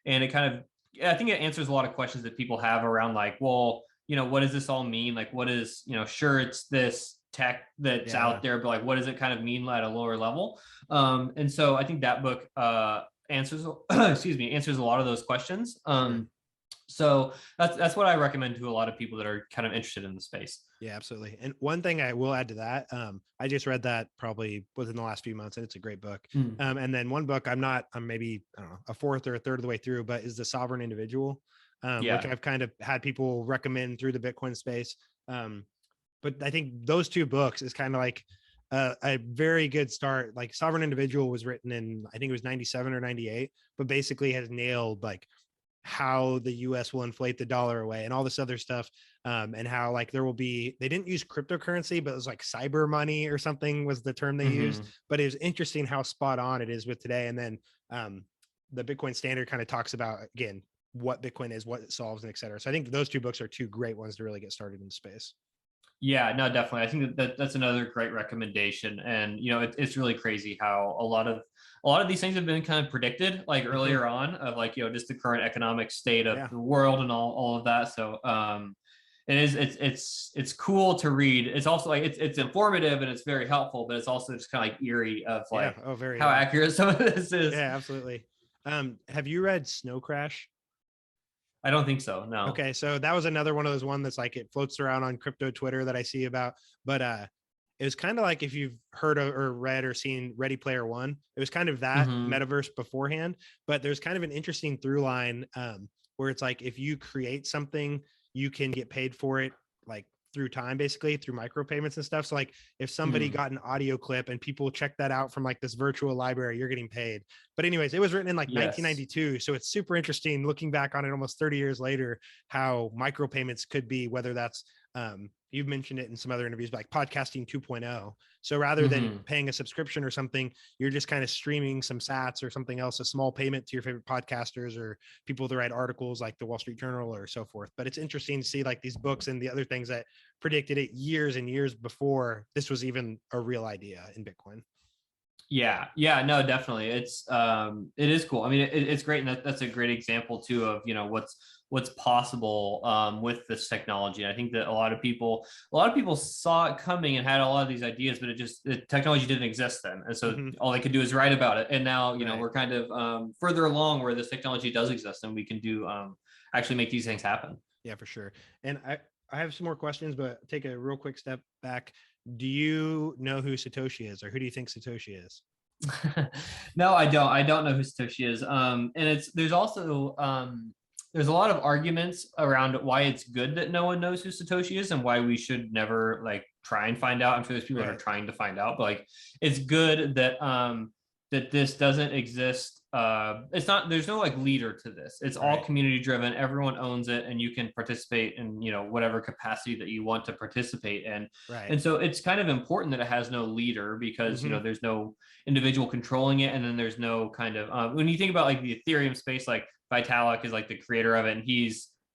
it kind of, I think it answers a lot of questions that people have around like, well, what does this all mean? Like, what is, sure, it's this tech that's out there, but like, what does it kind of mean at a lower level? And so I think that book answers a lot of those questions. So that's what I recommend to a lot of people that are kind of interested in the space. Yeah, absolutely. And one thing I will add to that, I just read that probably within the last few months, and it's a great book. And then one book I'm maybe, I don't know, a fourth or a third of the way through, but is The Sovereign Individual, which I've kind of had people recommend through the Bitcoin space. But I think those two books is kind of like a very good start. Like Sovereign Individual was written in, I think it was 97 or 98, but basically has nailed like how the US will inflate the dollar away and all this other stuff. And how like they didn't use cryptocurrency, but it was like cyber money or something was the term they used. But it was interesting how spot on it is with today. And then the Bitcoin Standard kind of talks about, again, what Bitcoin is, what it solves, and et cetera. So I think those two books are two great ones to really get started in space. Yeah, no, definitely. I think that's another great recommendation. And, it's really crazy how a lot of these things have been kind of predicted like earlier on of like, just the current economic state of the world and all of that. So it's cool to read. It's also like, it's informative and it's very helpful, but it's also just kind of like eerie of like how accurate some of this is. Yeah, absolutely. Have you read Snow Crash? I don't think so. No. Okay. So that was another one of those that's like, it floats around on crypto Twitter that I see about, but it was kind of like, if you've heard or read or seen Ready Player One, it was kind of that metaverse beforehand, but there's kind of an interesting through line where it's like, if you create something, you can get paid for it like through time, basically through micropayments and stuff. So like if somebody got an audio clip and people check that out from like this virtual library, you're getting paid. But anyways, it was written in like 1992. So it's super interesting looking back on it almost 30 years later, how micropayments could be, whether that's, you've mentioned it in some other interviews, like podcasting 2.0. So rather than paying a subscription or something, you're just kind of streaming some sats or something else, a small payment to your favorite podcasters or people that write articles like the Wall Street Journal or so forth. But it's interesting to see like these books and the other things that predicted it years and years before this was even a real idea in Bitcoin. Yeah, no, definitely. It is cool. I mean, it's great, and that's a great example too of what's possible with this technology. I think that a lot of people saw it coming and had a lot of these ideas, but the technology didn't exist then, and so all they could do is write about it. And now we're kind of further along where this technology does exist, and we can do actually make these things happen. Yeah, for sure. And I have some more questions, but take a real quick step back. Do you know who Satoshi is, or who do you think Satoshi is? No, I don't know who Satoshi is. And there's also there's a lot of arguments around why it's good that no one knows who Satoshi is and why we should never like try and find out. I'm sure there's people that are trying to find out, but like it's good that that this doesn't exist. There's no like leader to this. It's all community driven. Everyone owns it, and you can participate in whatever capacity that you want to participate in. And so it's kind of important that it has no leader, because there's no individual controlling it, and then there's no kind of when you think about like the Ethereum space, like Vitalik is like the creator of it, and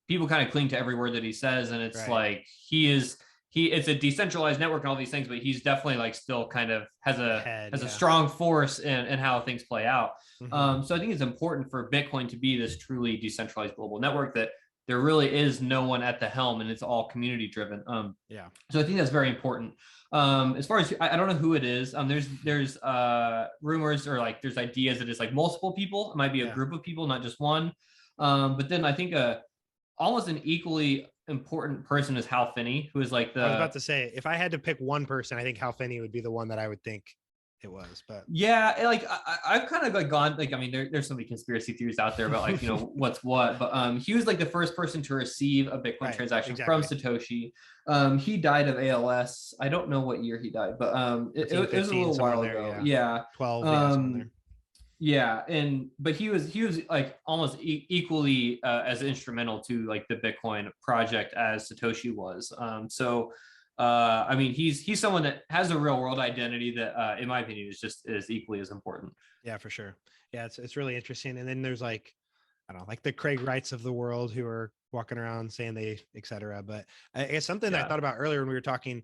people kind of cling to every word that he says, and it's like it's a decentralized network and all these things, but he's definitely like still kind of has a strong force in how things play out. So I think it's important for Bitcoin to be this truly decentralized global network, that there really is no one at the helm, and it's all community driven. So I think that's very important. As far as I don't know who it is. There's rumors, or like there's ideas that it's like multiple people. It might be a group of people, not just one. But then I think almost an equally important person is Hal Finney, who is like I was about to say, if I had to pick one person, I think Hal Finney would be the one that I would think it was. But yeah, like I've kind of like gone like, I mean, there's so many conspiracy theories out there about like what's what, but he was like the first person to receive a Bitcoin transaction from Satoshi. He died of ALS. I don't know what year he died, but it was a little while ago. 12. Yeah, but he was like almost equally as instrumental to like the Bitcoin project as Satoshi was. I mean, he's someone that has a real world identity that, in my opinion, is equally as important. Yeah, for sure. Yeah, it's really interesting. And then there's like, I don't know, like the Craig Wrights of the world who are walking around saying they, et cetera. But I guess something that I thought about earlier when we were talking,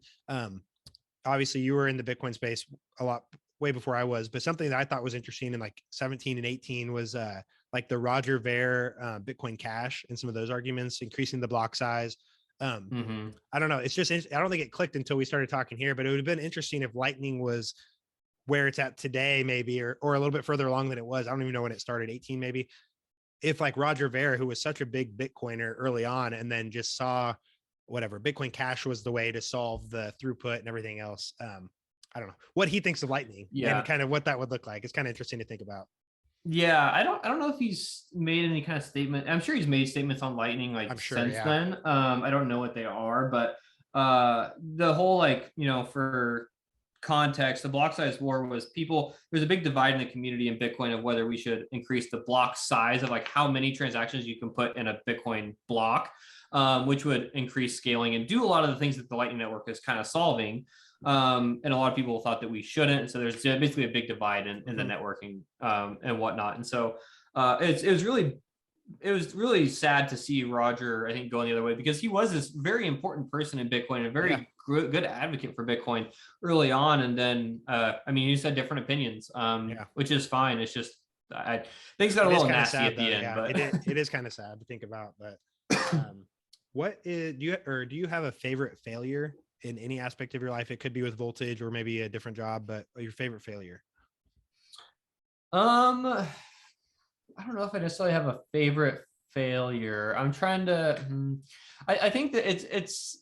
obviously you were in the Bitcoin space a lot way before I was, but something that I thought was interesting in like 17 and 18 was like the Roger Ver Bitcoin Cash and some of those arguments, increasing the block size. I don't know. It's just, I don't think it clicked until we started talking here, but it would have been interesting if Lightning was where it's at today, maybe, or a little bit further along than it was. I don't even know when it started, 18 maybe. If like Roger Ver, who was such a big Bitcoiner early on, and then just saw whatever Bitcoin Cash was the way to solve the throughput and everything else. I don't know what he thinks of Lightning and kind of what that would look like. It's kind of interesting to think about. Yeah, I don't know if he's made any kind of statement. I'm sure he's made statements on Lightning like since then. I don't know what they are, but the whole like, for context, the block size war was there's a big divide in the community in Bitcoin of whether we should increase the block size of like how many transactions you can put in a Bitcoin block, which would increase scaling and do a lot of the things that the Lightning Network is kind of solving. And a lot of people thought that we shouldn't. And so there's basically a big divide in the networking and whatnot. And so it was really sad to see Roger, I think, going the other way, because he was this very important person in Bitcoin, a very good advocate for Bitcoin early on. And then, I mean, he just had different opinions, which is fine. It's just, things got a little nasty at the end. But it is kind of sad to think about. But do you have a favorite failure in any aspect of your life? It could be with Voltage or maybe a different job, but your favorite failure? I don't know if I necessarily have a favorite failure. I'm trying to, I think that it's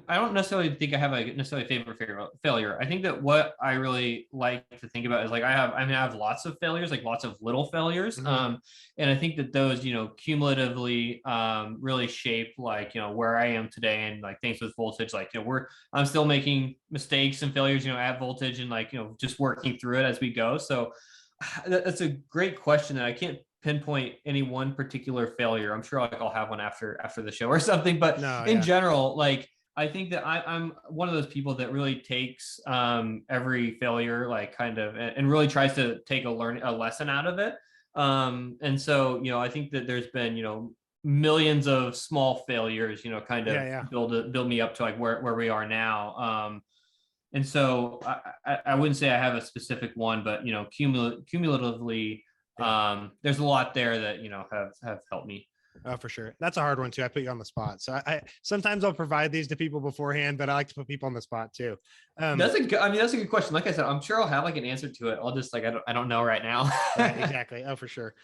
I don't necessarily think I have a necessarily favorite failure. I think that what I really like to think about is like I have lots of failures, like lots of little failures. And I think that those, cumulatively really shape like, where I am today and like things with Voltage, like, I'm still making mistakes and failures, at Voltage and like, just working through it as we go. So that's a great question that I can't pinpoint any one particular failure. I'm sure like I'll have one after the show or something, but No, in yeah. general, like I think that I'm one of those people that really takes every failure like kind of and really tries to take a lesson out of it. And so I think that there's been millions of small failures kind Yeah, of yeah. build me up to like where we are now. And so I wouldn't say I have a specific one, but cumulatively, Yeah. there's a lot there that have helped me. Oh, for sure. That's a hard one too. I put you on the spot. So I sometimes I'll provide these to people beforehand, but I like to put people on the spot too. That's a good, I mean, that's a good question. Like I said, I'm sure I'll have like an answer to it. I'll just like, I don't know right now. Right, exactly. Oh, for sure.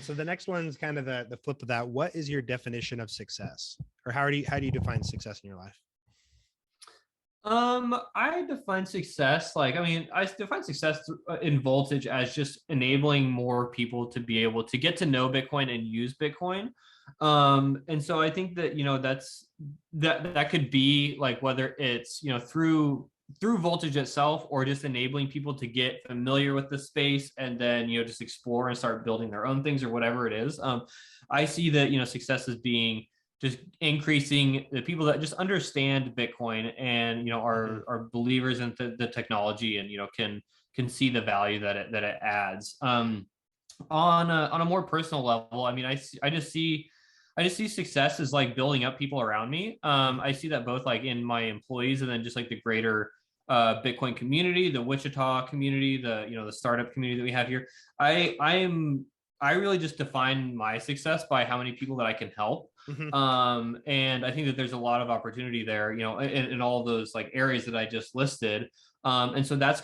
So the next one's kind of the flip of that. What is your definition of success? Or how do you define success in your life? I define success like, I mean, I define success in Voltage as just enabling more people to be able to get to know Bitcoin and use Bitcoin. And so I think that, that could be like, whether it's, through Voltage itself or just enabling people to get familiar with the space and then, just explore and start building their own things or whatever it is. I see that, success as being just increasing the people that just understand Bitcoin and are believers in the technology and can see the value that it adds. On a more personal level, I mean, I just see success as like building up people around me. I see that both like in my employees and then just like the greater Bitcoin community, the Wichita community, the startup community that we have here. I really just define my success by how many people that I can help. And I think that there's a lot of opportunity there, in all of those like areas that I just listed. And so that's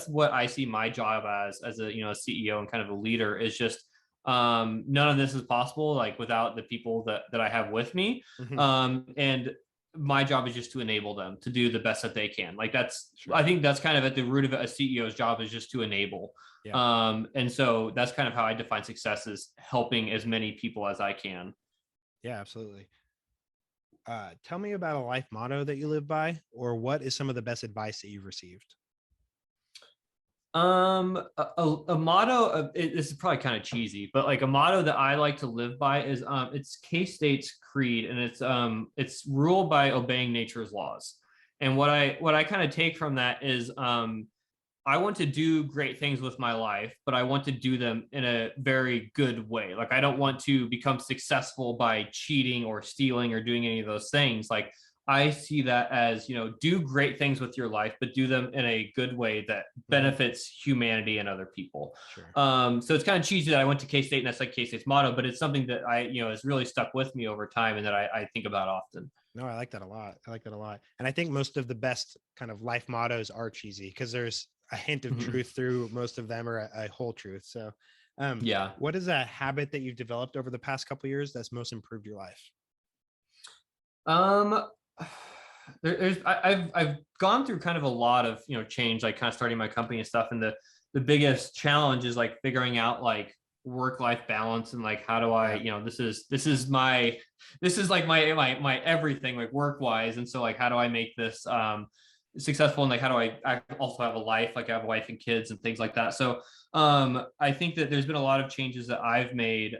what I see my job as a, CEO and kind of a leader is just, none of this is possible like without the people that I have with me. And my job is just to enable them to do the best that they can. Like Sure. I think that's kind of at the root of a CEO's job is just to enable. Yeah. And so that's kind of how I define success is helping as many people as I can. Yeah, absolutely. Tell me about a life motto that you live by, or what is some of the best advice that you've received? A motto of this is probably kind of cheesy, but like a motto that I like to live by is it's K-State's creed, and it's ruled by obeying nature's laws. And what I kind of take from that is I want to do great things with my life, but I want to do them in a very good way. Like I don't want to become successful by cheating or stealing or doing any of those things. Like I see that as, do great things with your life, but do them in a good way that benefits humanity and other people. Sure. So it's kind of cheesy that I went to K-State and that's like K-State's motto, but it's something that has really stuck with me over time and that I think about often. No, I like that a lot. I like that a lot. And I think most of the best kind of life mottos are cheesy because there's a hint of truth through most of them, or a whole truth. So Yeah. what is a habit that you've developed over the past couple of years that's most improved your life? Um, I've gone through kind of a lot of change, like kind of starting my company and stuff, and the biggest challenge is like figuring out like work-life balance and like how do I this is like my everything like work-wise, and so like how do I make this successful, and like how do I also have a life, like I have a wife and kids and things like that. So I think that there's been a lot of changes that I've made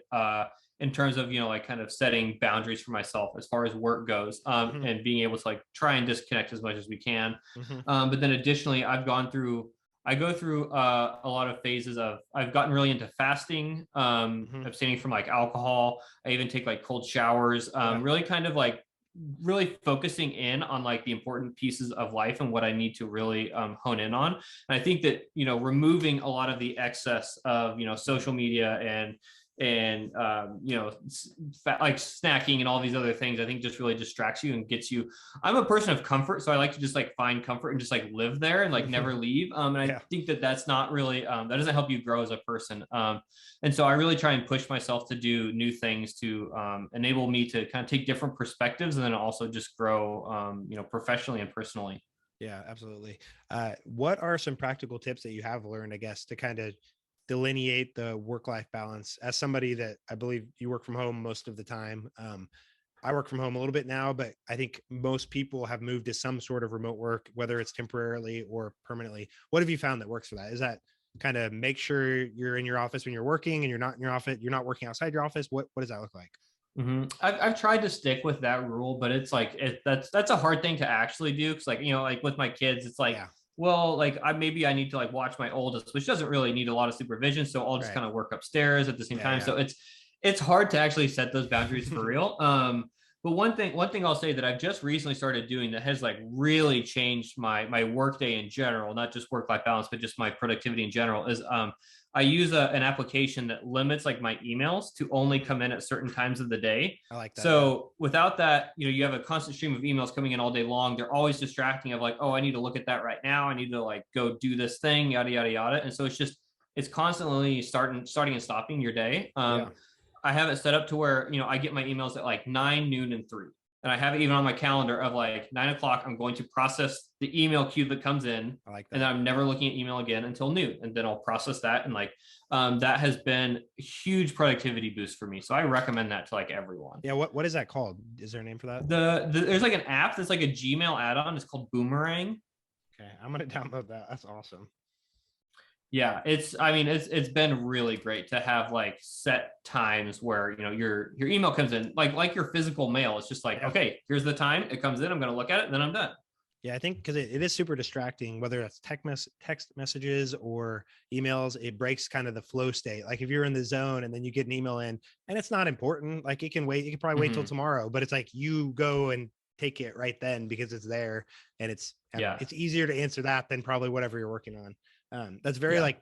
in terms of like kind of setting boundaries for myself as far as work goes, and being able to like try and disconnect as much as we can. But then additionally, I go through a lot of phases of I've gotten really into fasting, abstaining from like alcohol. I even take like cold showers, really kind of like really focusing in on like the important pieces of life and what I need to really hone in on. And I think that removing a lot of the excess of social media and like snacking and all these other things, I think just really distracts you and gets you. I'm a person of comfort, so I like to just like find comfort and just like live there and like never leave. And I think that's not really that doesn't help you grow as a person. And so I really try and push myself to do new things to enable me to kind of take different perspectives and then also just grow, professionally and personally. Yeah, absolutely. What are some practical tips that you have learned, I guess, to kind of delineate the work-life balance? As somebody that I believe you work from home most of the time. I work from home a little bit now, but I think most people have moved to some sort of remote work, whether it's temporarily or permanently. What have you found that works for that? Is that kind of make sure you're in your office when you're working and you're not in your office, you're not working outside your office? What does that look like? I've tried to stick with that rule, but it's like that's a hard thing to actually do because like with my kids, it's like well, like maybe I need to like watch my oldest, which doesn't really need a lot of supervision, so I'll just kind of work upstairs at the same time. So it's hard to actually set those boundaries for real. But one thing I'll say that I've just recently started doing that has like really changed my workday in general, not just work-life balance, but just my productivity in general, is I use an application that limits like my emails to only come in at certain times of the day. I like that. So without that, you have a constant stream of emails coming in all day long. They're always distracting of like, oh, I need to look at that right now. I need to like go do this thing, yada, yada, yada. And so it's constantly starting and stopping your day. I have it set up to where, I get my emails at like 9, noon, and 3. And I have it even on my calendar of like 9 o'clock, I'm going to process the email queue that comes in. I like that. And then I'm never looking at email again until noon. And then I'll process that. And like, that has been a huge productivity boost for me. So I recommend that to like everyone. Yeah. What is that called? Is there a name for that? There's like an app that's like a Gmail add-on. It's called Boomerang. Okay. I'm going to download that. That's awesome. Yeah, it's been really great to have like set times where, your email comes in like your physical mail. It's just like, okay, here's the time it comes in. I'm going to look at it and then I'm done. Yeah, I think because it is super distracting, whether it's text messages or emails, it breaks kind of the flow state. Like if you're in the zone and then you get an email in and it's not important, like it can wait. You can probably wait till tomorrow, but it's like you go and take it right then because it's there and it's easier to answer that than probably whatever you're working on. That's very like,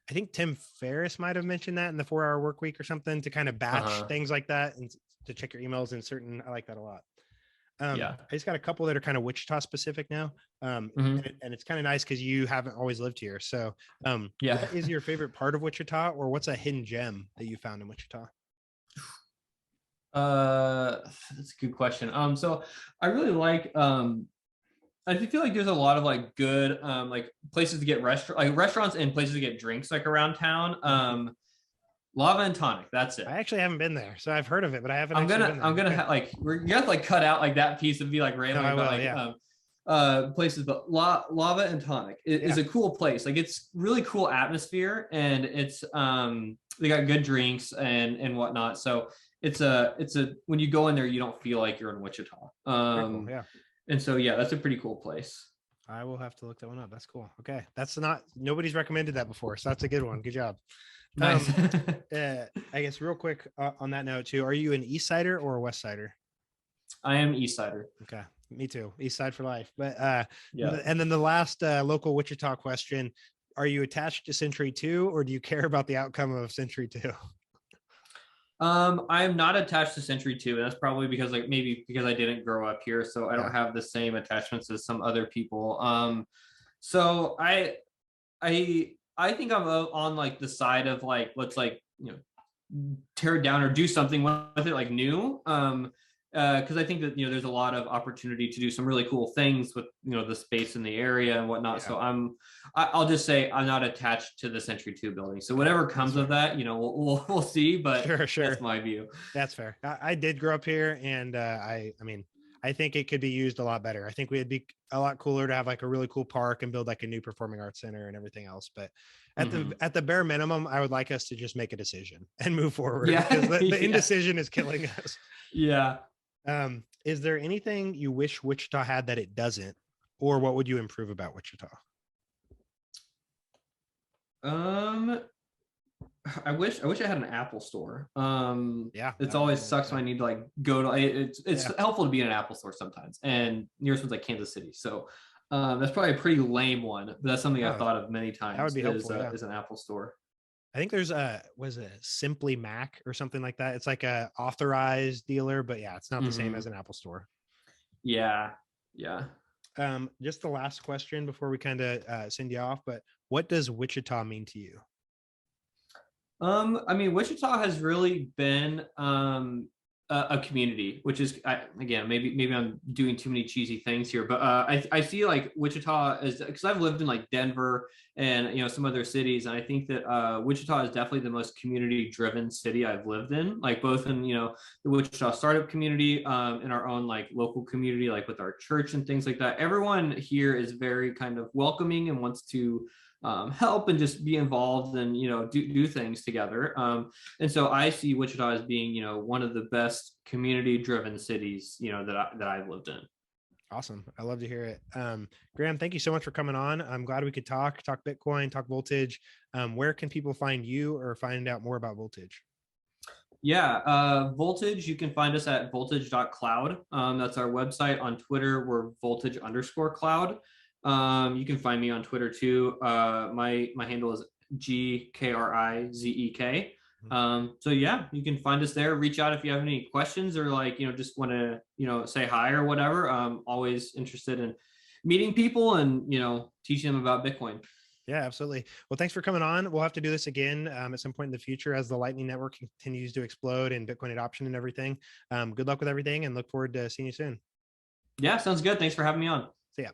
I think Tim Ferriss might have mentioned that in the 4-Hour Work Week or something, to kind of batch things like that and to check your emails in certain. I like that a lot. I just got a couple that are kind of Wichita specific now. And it's kind of nice because you haven't always lived here. So what is your favorite part of Wichita, or what's a hidden gem that you found in Wichita? That's a good question. So I really like I feel like there's a lot of like good like places to get restaurants and places to get drinks like around town. Lava and Tonic, that's it. I actually haven't been there, so I've heard of it, but I haven't. I'm gonna you have to like cut out like that piece and be like rambling about places, but Lava and Tonic is a cool place. Like it's really cool atmosphere, and it's they got good drinks and whatnot. So it's a when you go in there, you don't feel like you're in Wichita. Cool, And so, that's a pretty cool place. I will have to look that one up. That's cool. Okay. Nobody's recommended that before. So that's a good one. Good job. Nice. I guess real quick on that note too, are you an East Sider or a West Sider? I am East Sider. Okay. Me too. East Side for life. But and then the last local Wichita question, are you attached to Century 2 or do you care about the outcome of Century 2? I'm not attached to Century 2, and that's probably because maybe because I didn't grow up here, so I don't have the same attachments as some other people. So I think I'm on like the side of like let's like tear it down or do something with it like new. Because I think that there's a lot of opportunity to do some really cool things with the space in the area and whatnot. So I'll just say I'm not attached to the Century 2 building. So whatever comes of that, we'll see. But sure, that's my view. That's fair. I did grow up here, and I mean, I think it could be used a lot better. I think it'd be a lot cooler to have like a really cool park and build like a new performing arts center and everything else. But at the bare minimum, I would like us to just make a decision and move forward. Yeah, because the indecision is killing us. Yeah. Is there anything you wish Wichita had that it doesn't, or what would you improve about Wichita? I wish I had an Apple store. It's always sucks when I need to like go to it's helpful to be in an Apple store sometimes, and nearest one's like Kansas City. So that's probably a pretty lame one, but that's something I've thought of many times. That would be helpful. Is an Apple store. I think there's was a Simply Mac or something like that. It's like a authorized dealer, but yeah, it's not the same Hmm. as an Apple store. Yeah. Yeah. Just the last question before we kind of send you off, but what does Wichita mean to you? I mean, Wichita has really been a community, which is again maybe I'm doing too many cheesy things here, but I feel like Wichita is because I've lived in like Denver and some other cities, and I think that Wichita is definitely the most community driven city I've lived in, like both in the Wichita startup community, in our own like local community, like with our church and things like that. Everyone here is very kind of welcoming and wants to help and just be involved and do things together. And so I see Wichita as being one of the best community driven cities that I've lived in. Awesome. I love to hear it. Graham, thank you so much for coming on. I'm glad we could talk Bitcoin, talk Voltage. Where can people find you or find out more about Voltage? Yeah, Voltage, you can find us at voltage.cloud. That's our website. On Twitter, we're voltage_cloud. You can find me on Twitter too. My handle is GKRIZEK. So yeah, you can find us there. Reach out if you have any questions or like, just want to, say hi or whatever. Always interested in meeting people and, teaching them about Bitcoin. Yeah, absolutely. Well, thanks for coming on. We'll have to do this again at some point in the future as the Lightning Network continues to explode and Bitcoin adoption and everything. Good luck with everything and look forward to seeing you soon. Yeah, sounds good. Thanks for having me on. See ya.